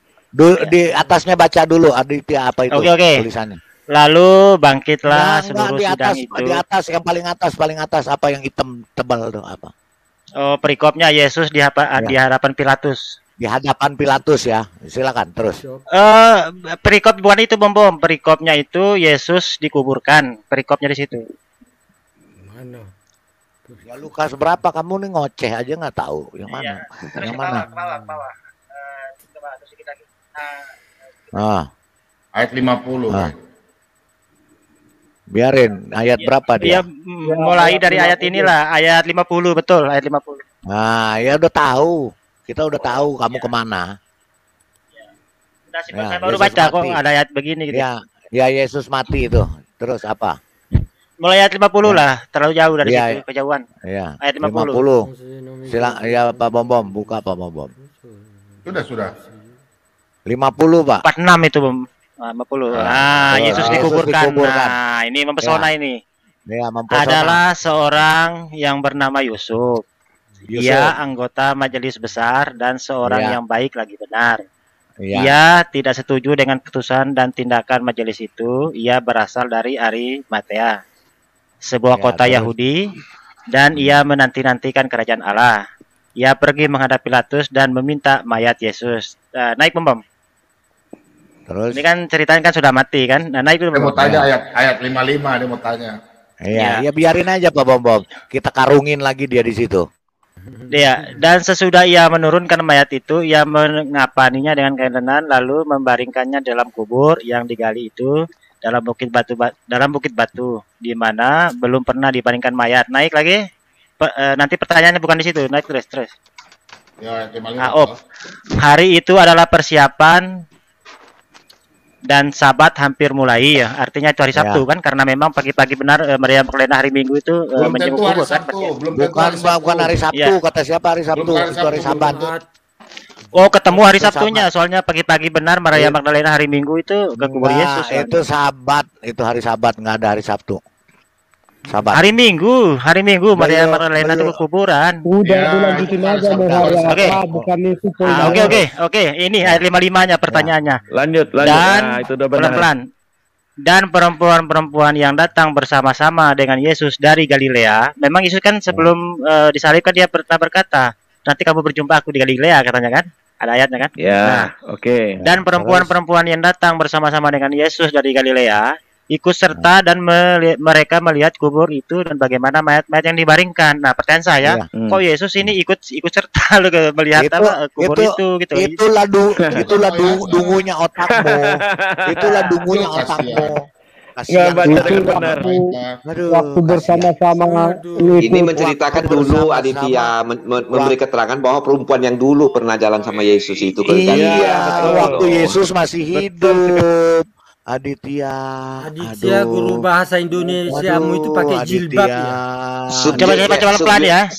Di atasnya baca dulu Aditya apa itu tulisannya. Lalu bangkitlah seluruh sidang itu. Di atas yang paling atas apa yang hitam tebal itu apa? Oh, perikopnya Yesus di hadapan Pilatus. Di hadapan Pilatus ya. Silakan terus. Perikop bukan itu, Bom. Perikopnya itu Yesus dikuburkan. Perikopnya di situ. Mana? Ya Lukas berapa kamu nih ngoceh aja nggak tahu yang mana? Iya. Terus Yang ke mana? bawah. Coba terus kita Ayat 50. Ah. Biarin ayat berapa dia? mulai dari ayat inilah, ayat 50, betul, ayat 50. Nah, ya udah tahu. Kita udah tahu kamu kemana. Saya baru baca kok ada ayat begini gitu. Ya Yesus mati itu. Terus apa? Mulai ayat 50 lah, terlalu jauh dari situ, kejauhan. Iya. Ayat 50. Silakan ya Pak Bom, buka Pak Bom. Sudah. 50, Pak. 46 itu, Bom. 50. Yesus dikuburkan. Nah, ini mempesona ini. Ya, mempesona. Adalah seorang yang bernama Yusuf. Ia anggota majelis besar dan seorang yang baik lagi benar. Ia tidak setuju dengan keputusan dan tindakan majelis itu. Ia berasal dari Arimatea, sebuah kota Yahudi, dan ia menanti-nantikan kerajaan Allah. Ia pergi menghadap Pilatus dan meminta mayat Yesus. Naik, Bom. Terus? Ini kan ceritanya kan sudah mati kan? Nah, naik dulu. Dia mau tanya ayat 55, dia mau tanya. Iya, ya biarin aja Pak Bom. Kita karungin lagi dia di situ. Ya, dan sesudah ia menurunkan mayat itu, ia mengapaninya dengan kain lenan, lalu membaringkannya dalam kubur yang digali itu dalam bukit batu, di mana belum pernah dibaringkan mayat. Naik lagi. Nanti pertanyaannya bukan di situ. Naik terus. Ya, ayat 55. Hari itu adalah persiapan dan Sabat hampir mulai ya, artinya itu hari Sabtu kan, karena memang pagi-pagi benar Maria Magdalena hari Minggu itu menjenguk kubur kan. Bukan hari Sabtu, kata siapa hari Sabtu? Itu hari Sabat. Oh, ketemu hari Sabtunya, soalnya pagi-pagi benar Maria Magdalena hari Minggu itu ke kubur Yesus. Itu Sabat, itu hari Sabat, nggak ada hari Sabtu. Sabat. Hari Minggu Maria Magdalena itu ke kuburan. Udah dilanjutin aja mau hari apa, bukan itu poin. Oke. Ini ayat 55-nya pertanyaannya. Lanjut. Dan Itu udah benar. pelan-pelan. Dan perempuan-perempuan yang datang bersama-sama dengan Yesus dari Galilea. Memang Yesus kan sebelum disalibkan dia pernah berkata, nanti kamu berjumpa aku di Galilea, katanya kan? Ada ayatnya kan? Ya, oke. Dan perempuan-perempuan yang datang bersama-sama dengan Yesus dari Galilea ikut serta dan mereka melihat kubur itu dan bagaimana mayat-mayat yang dibaringkan. Nah, pertanyaan saya, kok Yesus ini ikut serta lo melihat kubur itu gitu. Itulah dungunya otakmu. Itulah dungunya otakmu. Nggak baca dengan benar. Waktu bersama-sama ini menceritakan dulu Aditya memberi keterangan bahwa perempuan yang dulu pernah jalan sama Yesus itu. Iya, waktu Yesus masih hidup. Aditya, guru bahasa Indonesiamu itu pakai jilbab ya. Coba pelan ya.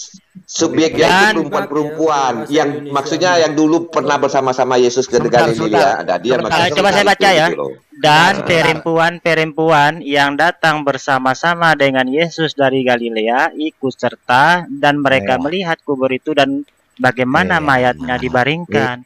Subjeknya itu perempuan yang maksudnya yang dulu pernah bersama-sama Yesus ke Galilea. Ada dia. Coba saya baca ya. Dan perempuan yang datang bersama-sama dengan Yesus dari Galilea ikut serta dan mereka melihat kubur itu dan bagaimana mayatnya dibaringkan.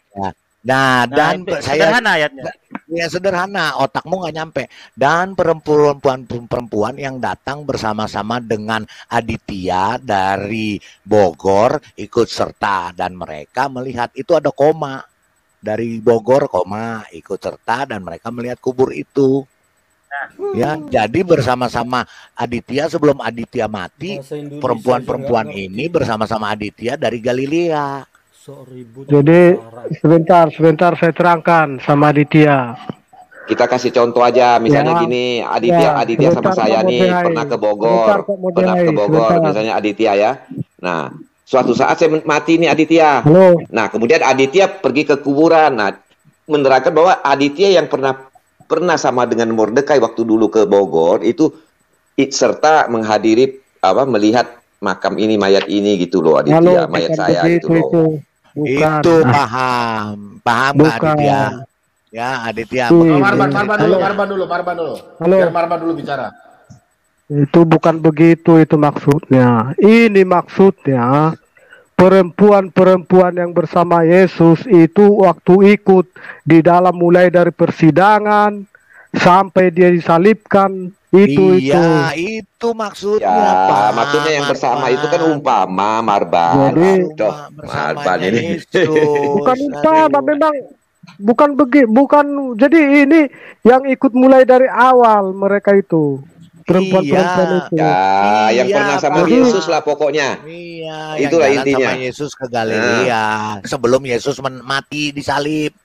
Nah, dan sederhana ayatnya. Ya sederhana, otakmu nggak nyampe. Dan perempuan yang datang bersama-sama dengan Aditya dari Bogor ikut serta dan mereka melihat itu ada koma dari Bogor ikut serta dan mereka melihat kubur itu. Ya, jadi bersama-sama Aditya sebelum Aditya mati, perempuan-perempuan ini bersama-sama Aditya dari Galilea. Jadi sebentar saya terangkan sama Aditya. Kita kasih contoh aja, misalnya gini, Aditya sama saya nih pernah ke Bogor, misalnya Aditya ya. Nah, suatu saat saya mati nih Aditya. Nah, kemudian Aditya pergi ke kuburan. Nah, menerangkan bahwa Aditya yang pernah sama dengan Mordekai waktu dulu ke Bogor itu serta menghadiri melihat makam ini, mayat ini gitu loh Aditya, mayat saya gitu loh. Itu paham nggak Aditya? Ya Aditya. Marban dulu. Biar Marban dulu bicara. Itu bukan begitu itu maksudnya. Ini maksudnya perempuan-perempuan yang bersama Yesus itu waktu ikut di dalam mulai dari persidangan sampai dia disalibkan. Iya, itu maksudnya, Ya, Pak. maksudnya yang bersama itu kan Marban. umpama, Marban. Jadi Tuh, Bersamanya Marban ini. Yesus. bukan umpama, Aduh. memang bukan. Jadi ini yang ikut mulai dari awal mereka itu, perempuan-perempuan Iya. itu. Ya, yang Iya, pernah sama Pak. Yesus lah pokoknya. Iya, Itulah yang jalan intinya. sama Yesus ke Galilea sebelum Yesus mati disalib.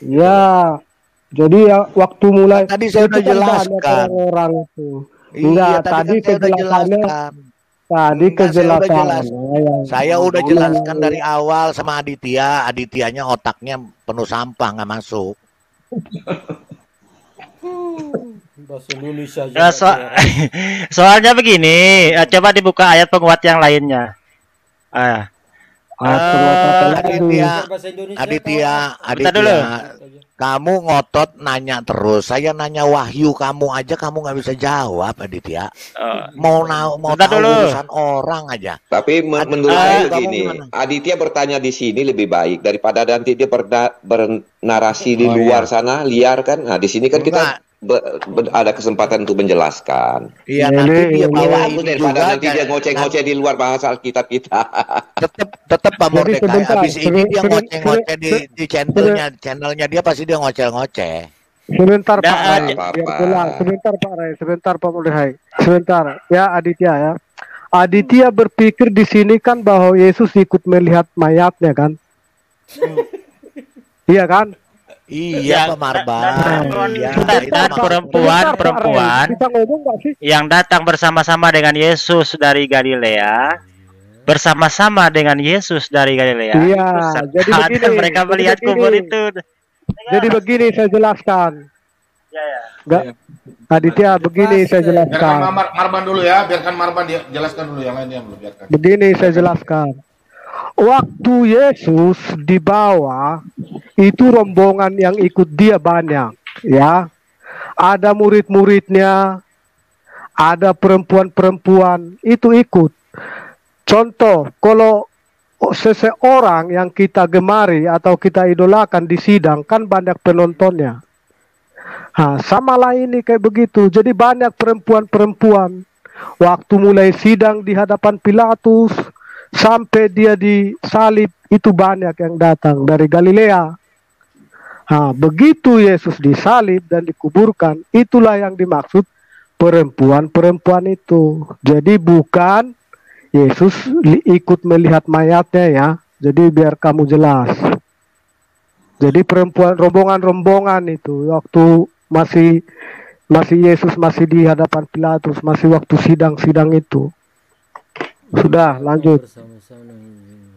Ya, jadi ya, waktu mulai Tadi saya itu udah kan banyak jelaskan. orang itu. Iya, Enggak, tadi tadi kan saya udah kejelasannya, jelaskan. tadi Enggak, saya udah jelas. kejelasannya yang Saya udah jelaskan dari awal sama Aditya. Adityanya otaknya penuh sampah, nggak masuk. Bahasa Indonesia aja. Ya, soalnya begini, coba dibuka ayat penguat yang lainnya. Aditya, Bahasa Indonesia. Aditya, dulu. kamu ngotot nanya terus. Saya nanya wahyu kamu aja, kamu nggak bisa jawab, Aditya. Mau Bentar tahu dulu. urusan orang aja. Tapi menurut kamu saya begini, gimana? Aditya bertanya di sini lebih baik daripada nanti dia bernarasi di Oh, luar iya. sana liar kan. Nah, di sini kan kita ada kesempatan untuk menjelaskan. Iya, Ini- nanti dia ini- bawa Bagus ini daripada juga. nanti dia ngoceh-ngoceh di luar bahasa Alkitab kita. Tetap Pak Jadi Mordecai. sebentar, Habis ini dia seben- ngoceh-ngoceh di channelnya dia pasti dia ngoceh-ngoceh. Sebentar Nggak, Pak Rai, apa-apa. biar jelas. Sebentar Pak Rai, sebentar Pak Mordecai. Sebentar, ya Aditya ya. Aditya berpikir di sini kan bahwa Yesus ikut melihat mayatnya kan? Iya kan? Iya, Pak Marban. Iya, dan itu maksudnya. perempuan Bisa ngomong nggak sih? yang datang bersama-sama dengan Yesus dari Galilea, bersama-sama dengan Yesus dari Galilea. Iya, jadi Saat begini. mereka jadi melihat begini. kubur itu. Jadi begini saya jelaskan. Ya, ya. Enggak, Aditya begini saya Biarkan jelaskan. Marban dulu ya, biarkan Marban dia jelaskan dulu, yang lain yang belum biarkan. Begini saya jelaskan. Waktu Yesus dibawa, itu rombongan yang ikut dia banyak, ya. Ada murid-muridnya, ada perempuan-perempuan, itu ikut. Contoh, kalau seseorang yang kita gemari atau kita idolakan di sidang, kan banyak penontonnya. Nah, samalah ini kayak begitu. Jadi banyak perempuan-perempuan. Waktu mulai sidang di hadapan Pilatus, sampai dia disalib, itu banyak yang datang dari Galilea. Nah, begitu Yesus disalib dan dikuburkan, itulah yang dimaksud perempuan-perempuan itu. Jadi bukan Yesus ikut melihat mayatnya ya. Jadi biar kamu jelas. Jadi perempuan, rombongan-rombongan itu waktu masih Yesus masih di hadapan Pilatus, masih waktu sidang-sidang itu. Sudah, lanjut.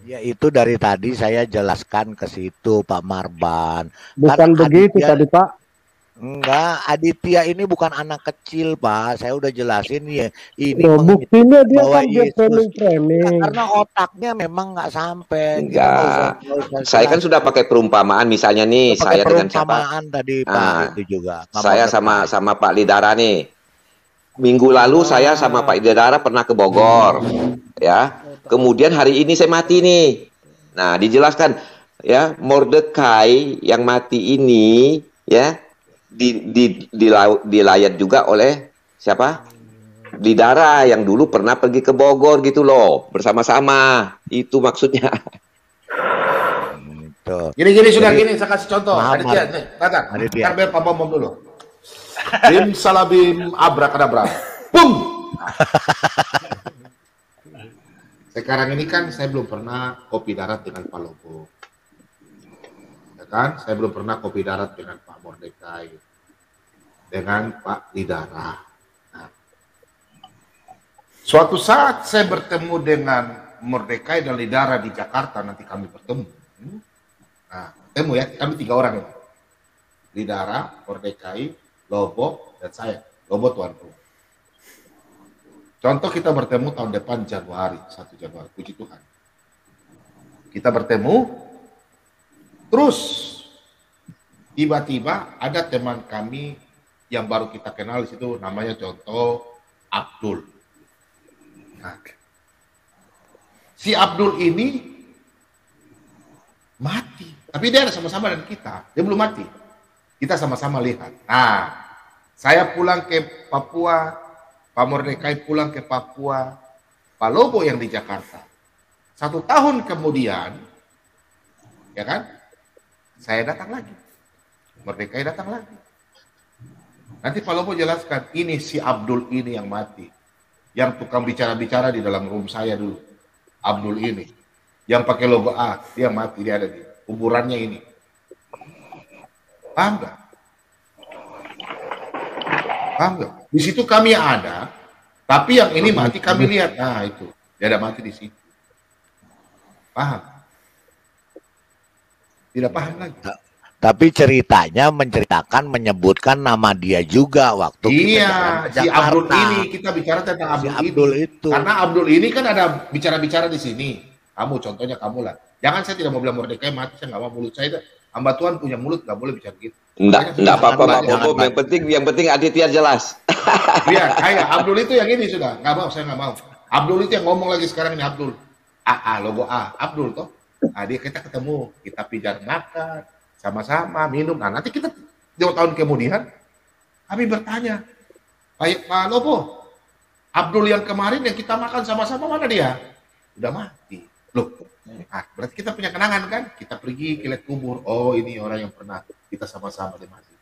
Ya itu dari tadi saya jelaskan ke situ Pak Marban. Bukan Kan begitu Aditya- tadi Pak. Enggak, Aditya ini bukan anak kecil Pak. Saya udah jelasin ya. Ini Loh, buktinya dia bahwa kan dia Yesus- framing-framing. karena otaknya memang nggak sampai. Kita Enggak. nggak usah Saya kan jelas. sudah pakai perumpamaan, misalnya nih, Pakai saya dengan siapa? perumpamaan tadi Pak Ah, itu juga. Pak Saya Mordecai. sama Pak Lidara nih. Minggu lalu saya sama Pak Lidara pernah ke Bogor, ya. Kemudian hari ini saya mati nih. Nah, dijelaskan ya, Mordecai yang mati ini ya dilayat juga oleh siapa? Lidara yang dulu pernah pergi ke Bogor gitu loh, bersama-sama. Itu maksudnya. Tuh. Gini sudah Jadi- gini, saya kasih contoh. Maaf, Aditya, Mar. nih, datang. Aditya. Ntar biar Pak Bom dulu. Bim salabim abrakadabra. Bum. Sekarang ini kan saya belum pernah kopi darat dengan Pak Lobo. Ya kan? Saya belum pernah kopi darat dengan Pak Mordecai. Dengan Pak Lidara. Nah, suatu saat saya bertemu dengan Mordecai dan Lidara di Jakarta, nanti kami bertemu. Nah, temu ya, kami 3 orang ini. Lidara, Mordecai, Lobo, dan saya. Lobo tuan rumah. Contoh kita bertemu tahun depan Januari, 1 Januari, puji Tuhan. Kita bertemu, terus tiba-tiba ada teman kami yang baru kita kenal di situ, namanya contoh Abdul. Nah, si Abdul ini mati, tapi dia ada sama-sama dengan kita, dia belum mati. Kita sama-sama lihat. Nah, Saya pulang ke Papua, Pak Mordekai pulang ke Papua, Pak Lobo yang di Jakarta. 1 tahun kemudian, ya kan, saya datang lagi. Mordekai datang lagi. Nanti Pak Lobo jelaskan, ini si Abdul ini yang mati. Yang tukang bicara-bicara di dalam room saya dulu. Abdul ini. Yang pakai logo A, dia mati, dia ada di kuburannya ini. Paham nggak? Paham nggak? Di situ kami ada, tapi yang ini mati kami lihat. Nah itu, dia ada mati di situ. Paham? Tidak paham lagi. Tapi ceritanya menceritakan, menyebutkan nama dia juga waktu iya, si Abdul ini, kita bicara tentang Abdul, si Abdul itu. Karena Abdul ini kan ada bicara-bicara di sini. Kamu, contohnya kamu lah. Jangan, saya tidak mau bilang Mordekai mati, saya nggak mau, mulut saya itu. Hamba Tuhan punya mulut, nggak boleh bicara gitu. Enggak apa-apa Pak Bobo, yang penting Aditya jelas. Iya, kayak Abdul itu yang ini sudah. Nggak mau, saya nggak mau. Abdul itu yang ngomong lagi sekarang ini Abdul. Logo A, Abdul toh. Dia kita ketemu, kita pijar makan, sama-sama minum. Nah nanti kita 2 tahun kemudian kami bertanya, Pak Lobo, Abdul yang kemarin yang kita makan sama-sama mana dia? Udah mati. Loh, berarti kita punya kenangan kan? Kita pergi ke lihat kubur. Oh ini orang yang pernah kita sama-sama di mati.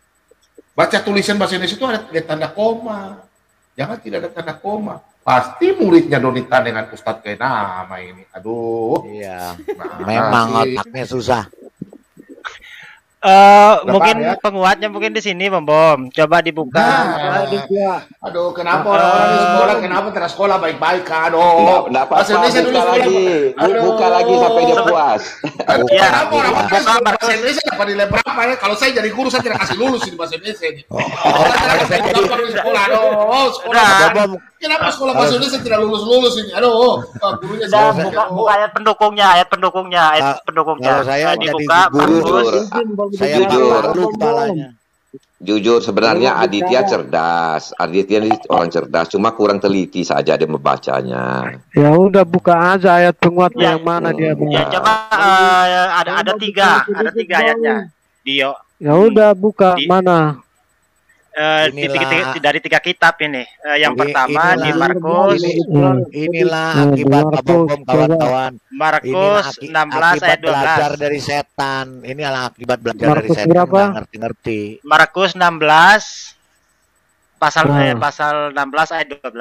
Baca tulisan bahasa Indonesia itu ada tanda koma. Jangan tidak ada tanda koma. Pasti muridnya Donita dengan Ustadz Kenama ini. Aduh. Iya. Memang otaknya susah. Mungkin ya? penguatnya mungkin di sini, Bom. Coba dibuka. Aduh, kenapa orang-orang di sekolah, kenapa tidak sekolah baik-baik? Aduh, Enggak apa-apa, buka lagi sampai dia puas. Iya. Kenapa orang bahasa Indonesia dapat nilai berapa ya? Kalau saya jadi guru, saya tidak kasih lulus di bahasa Indonesia ini. Kenapa sekolah bahasa Indonesia tidak lulus ini? Aduh, gurunya buka ayat pendukungnya. Kalau saya dibuka, jadi guru, bagus. saya baru kepalanya. Jujur sebenarnya Aditya cerdas. Aditya ini orang cerdas, cuma kurang teliti saja dia membacanya. Ya udah buka aja ayat penguatnya yang mana dia. Ya coba ada tiga ayatnya. Dio. Ya udah buka mana? Dari 3 kitab ini. Yang pertama di Markus. Inilah akibat Pak Bom, kawan-kawan. Markus 16 ayat 12. Belajar dari setan. Inilah akibat belajar dari setan. Berapa? Ngerti-ngerti. Markus 16 pasal 16 ayat 12.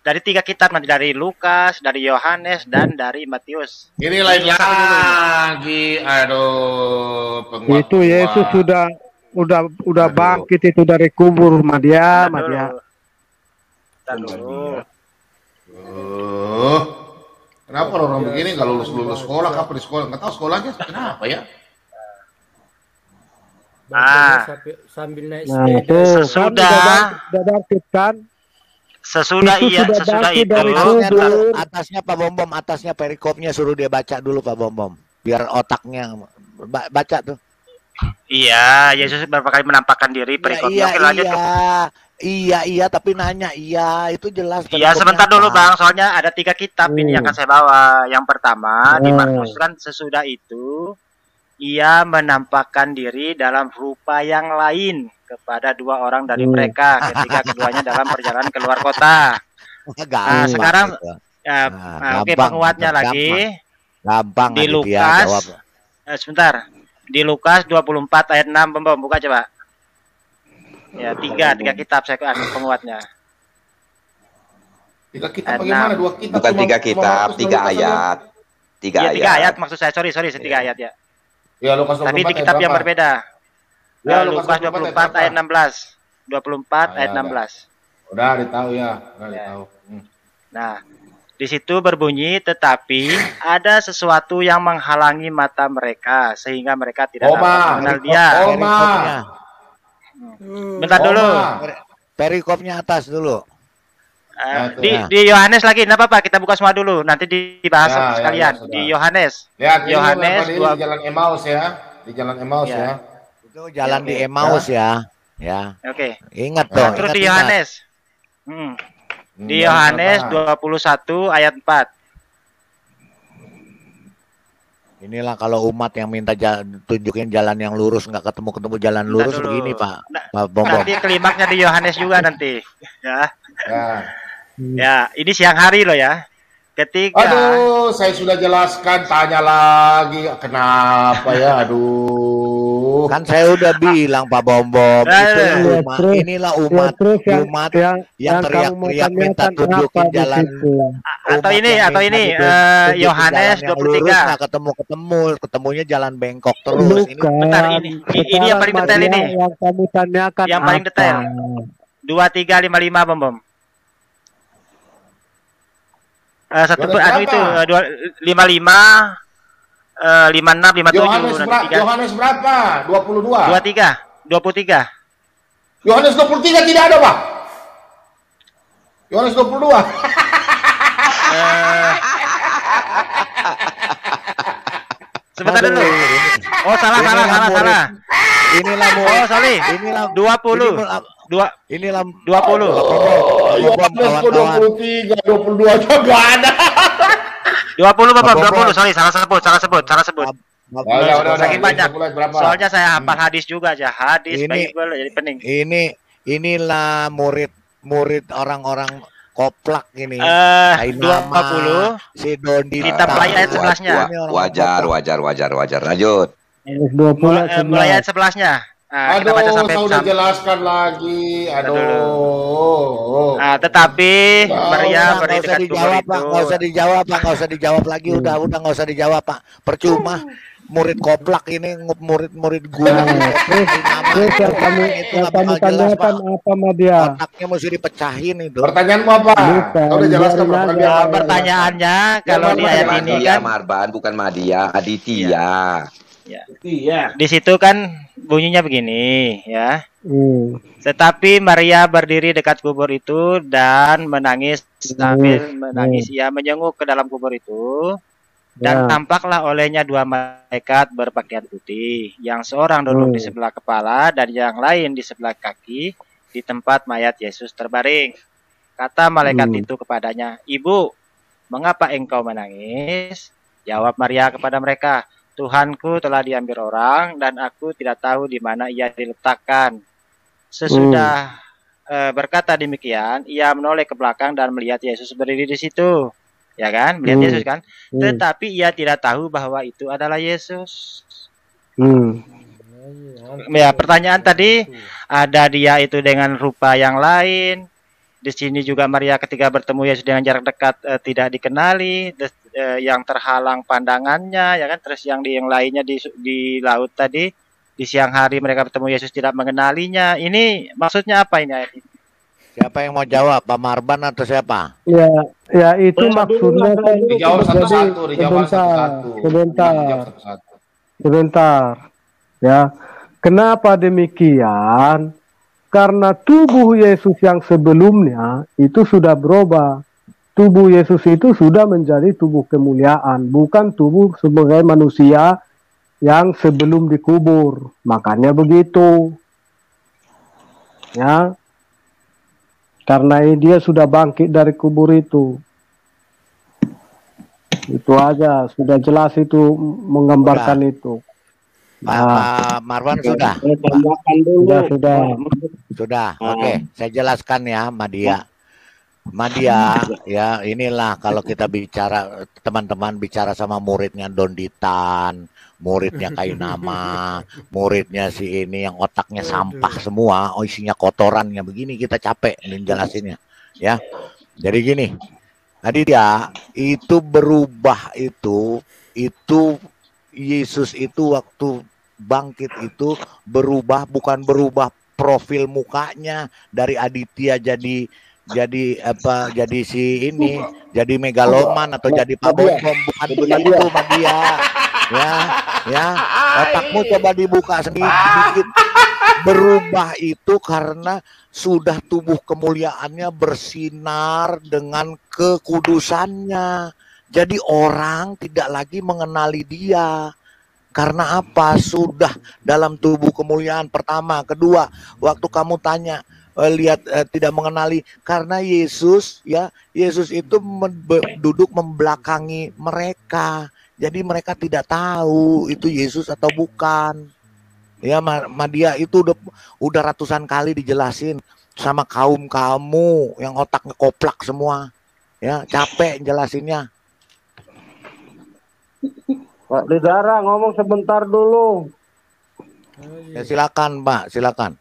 Dari 3 kitab, nanti dari Lukas, dari Yohanes, dan dari Matius. Ini lain lagi. Aduh, penguat. Itu Yesus udah bangkit itu dari kubur dia. Kenapa orang begini nggak lulus sekolah? Kapan di sekolah? Nggak tahu sekolahnya kenapa ya? Sambil naik Itu Sesudah udah bangkit kan? sesudah itu Atasnya Pak Bom, atasnya perikopnya suruh dia baca dulu Pak Bom. Biar otaknya baca tuh. Iya, Yesus beberapa kali menampakkan diri perikopnya. Iya, tapi nanya itu jelas. Iya, sebentar dulu Bang, soalnya ada 3 kitab ini yang akan saya bawa. Yang pertama di Markus kan sesudah itu ia menampakkan diri dalam rupa yang lain kepada 2 orang dari mereka ketika keduanya dalam perjalanan keluar kota. Nah, sekarang oke, penguatnya lagi. Gampang di Lukas. Sebentar. Di Lukas 24 ayat 6, Bom, buka coba. Ya, 3 kitab saya penguatnya. 3 kitab bagaimana? 2 kitab. Bukan 3 kitab, 3 ayat. 3 ayat maksud saya. Sorry, 3 ayat ya. Ya, Lukas 24 tapi di kitab yang berbeda. Ya, Lukas 24 ayat 16. 24 ayat 16. Udah ditahu ya. Nah, di situ berbunyi, tetapi ada sesuatu yang menghalangi mata mereka sehingga mereka tidak dapat mengenal dia. Bentar dulu. Perikopnya atas dulu. Di Yohanes lagi, enggak apa-apa, kita buka semua dulu, nanti dibahas sekalian. Di Yohanes. Yohanes di Jalan Emmaus ya. Di Jalan Emmaus ya. Itu jalan di Emmaus ya. Ya. Oke. Ingat dong. Terus di Yohanes. Di Yohanes 21 ayat 4. Inilah kalau umat yang minta tunjukin jalan yang lurus, nggak ketemu jalan lurus begini Pak. Pak Bom. Nanti klimaknya di Yohanes juga nanti. Ya. Ya. Ya, ini siang hari loh ya. Ketika Aduh, saya sudah jelaskan, tanya lagi kenapa ya? Aduh. Kan saya udah bilang Pak Bom, inilah umat yang teriak-teriak minta tunjukin jalan. Atau ini Yohanes 23. Ketemunya jalan bengkok terus. Bentar, ini yang paling detail ini. Yang kamu tanyakan yang paling detail. 2355 Bom. Satu itu 55 56 57 Yohanes berapa? 22. 23. Yohanes 23 tidak ada, Pak. Yohanes 22. Sebentar dulu. Oh, salah. Inilah oh, sorry. Inilah 20. Inilah 20. Yohanes 23, 22 aja enggak ada. 20 Bapak, 20. Sorry, salah sebut. Saking banyak. Soalnya saya hafal hadis juga aja. Hadis Bible jadi pening. Inilah murid orang-orang koplak ini. 20 si Dondi. Kita mulai ayat 11-nya. Wajar. Lanjut. Mulai ayat 11-nya. Nah, kita baca sampai saya udah jelaskan lagi. Nah, tetapi Maria berdiri dekat kubur itu. Nggak usah dijawab lagi. Udah nggak usah dijawab Pak. Percuma. Murid koplak ini murid guru. Terus yang kamu tanyakan apa sama dia? Otaknya mesti dipecahin itu. Pertanyaanmu apa? Kau udah jelaskan pertanyaannya kalau di ayat ini kan Marban bukan Madia, Aditya. Ya. Di situ kan bunyinya begini ya. Tetapi Maria berdiri dekat kubur itu dan menangis sambil menangis. Ia menyenguk ke dalam kubur itu. Dan tampaklah olehnya dua malaikat berpakaian putih, yang seorang duduk di sebelah kepala dan yang lain di sebelah kaki di tempat mayat Yesus terbaring. Kata malaikat itu kepadanya, "Ibu, mengapa engkau menangis?" Jawab Maria kepada mereka, "Tuhanku telah diambil orang dan aku tidak tahu di mana ia diletakkan." Sesudah berkata demikian, ia menoleh ke belakang dan melihat Yesus berdiri di situ. Ya kan, melihat Yesus kan, tetapi ia tidak tahu bahwa itu adalah Yesus. Ya, pertanyaan tadi, ada dia itu dengan rupa yang lain. Di sini juga Maria ketika bertemu Yesus dengan jarak dekat tidak dikenali, yang terhalang pandangannya, ya kan. Terus yang lainnya di laut tadi, di siang hari mereka bertemu Yesus tidak mengenalinya. Ini maksudnya apa ini ayat ini? Siapa yang mau jawab, Pak Marban atau siapa? Ya itu maksudnya kan. Dijawab satu-satu. Sebentar. Ya, kenapa demikian? Karena tubuh Yesus yang sebelumnya itu sudah berubah. Tubuh Yesus itu sudah menjadi tubuh kemuliaan, bukan tubuh sebagai manusia yang sebelum dikubur. Makanya begitu. Ya. Karena dia sudah bangkit dari kubur itu. Itu aja, sudah jelas itu menggambarkan itu. Pak Marwan sudah. Sudah. Oke, saya jelaskan ya, Madia, ya inilah kalau kita bicara, teman-teman bicara sama muridnya Donditan, muridnya Kayunama, muridnya si ini yang otaknya sampah semua, isinya kotorannya begini, kita capek ini jelasinnya, ya. Jadi gini, tadi dia itu berubah itu Yesus itu waktu bangkit itu berubah, bukan berubah profil mukanya dari Aditya jadi si ini, jadi megaloman atau jadi Pak Bom, bukan begitu Madia. Ya, otakmu coba dibuka sedikit. Berubah itu karena sudah tubuh kemuliaannya bersinar dengan kekudusannya. Jadi orang tidak lagi mengenali dia. Karena apa? Sudah dalam tubuh kemuliaan pertama, kedua, waktu kamu tanya lihat tidak mengenali karena Yesus itu duduk membelakangi mereka. Jadi mereka tidak tahu itu Yesus atau bukan. Ya, Madia itu udah ratusan kali dijelasin sama kaum kamu yang otaknya koplak semua. Ya, capek jelasinnya. Pak Lidara ngomong sebentar dulu. Oh, Ya, iya. silakan, Pak, silakan.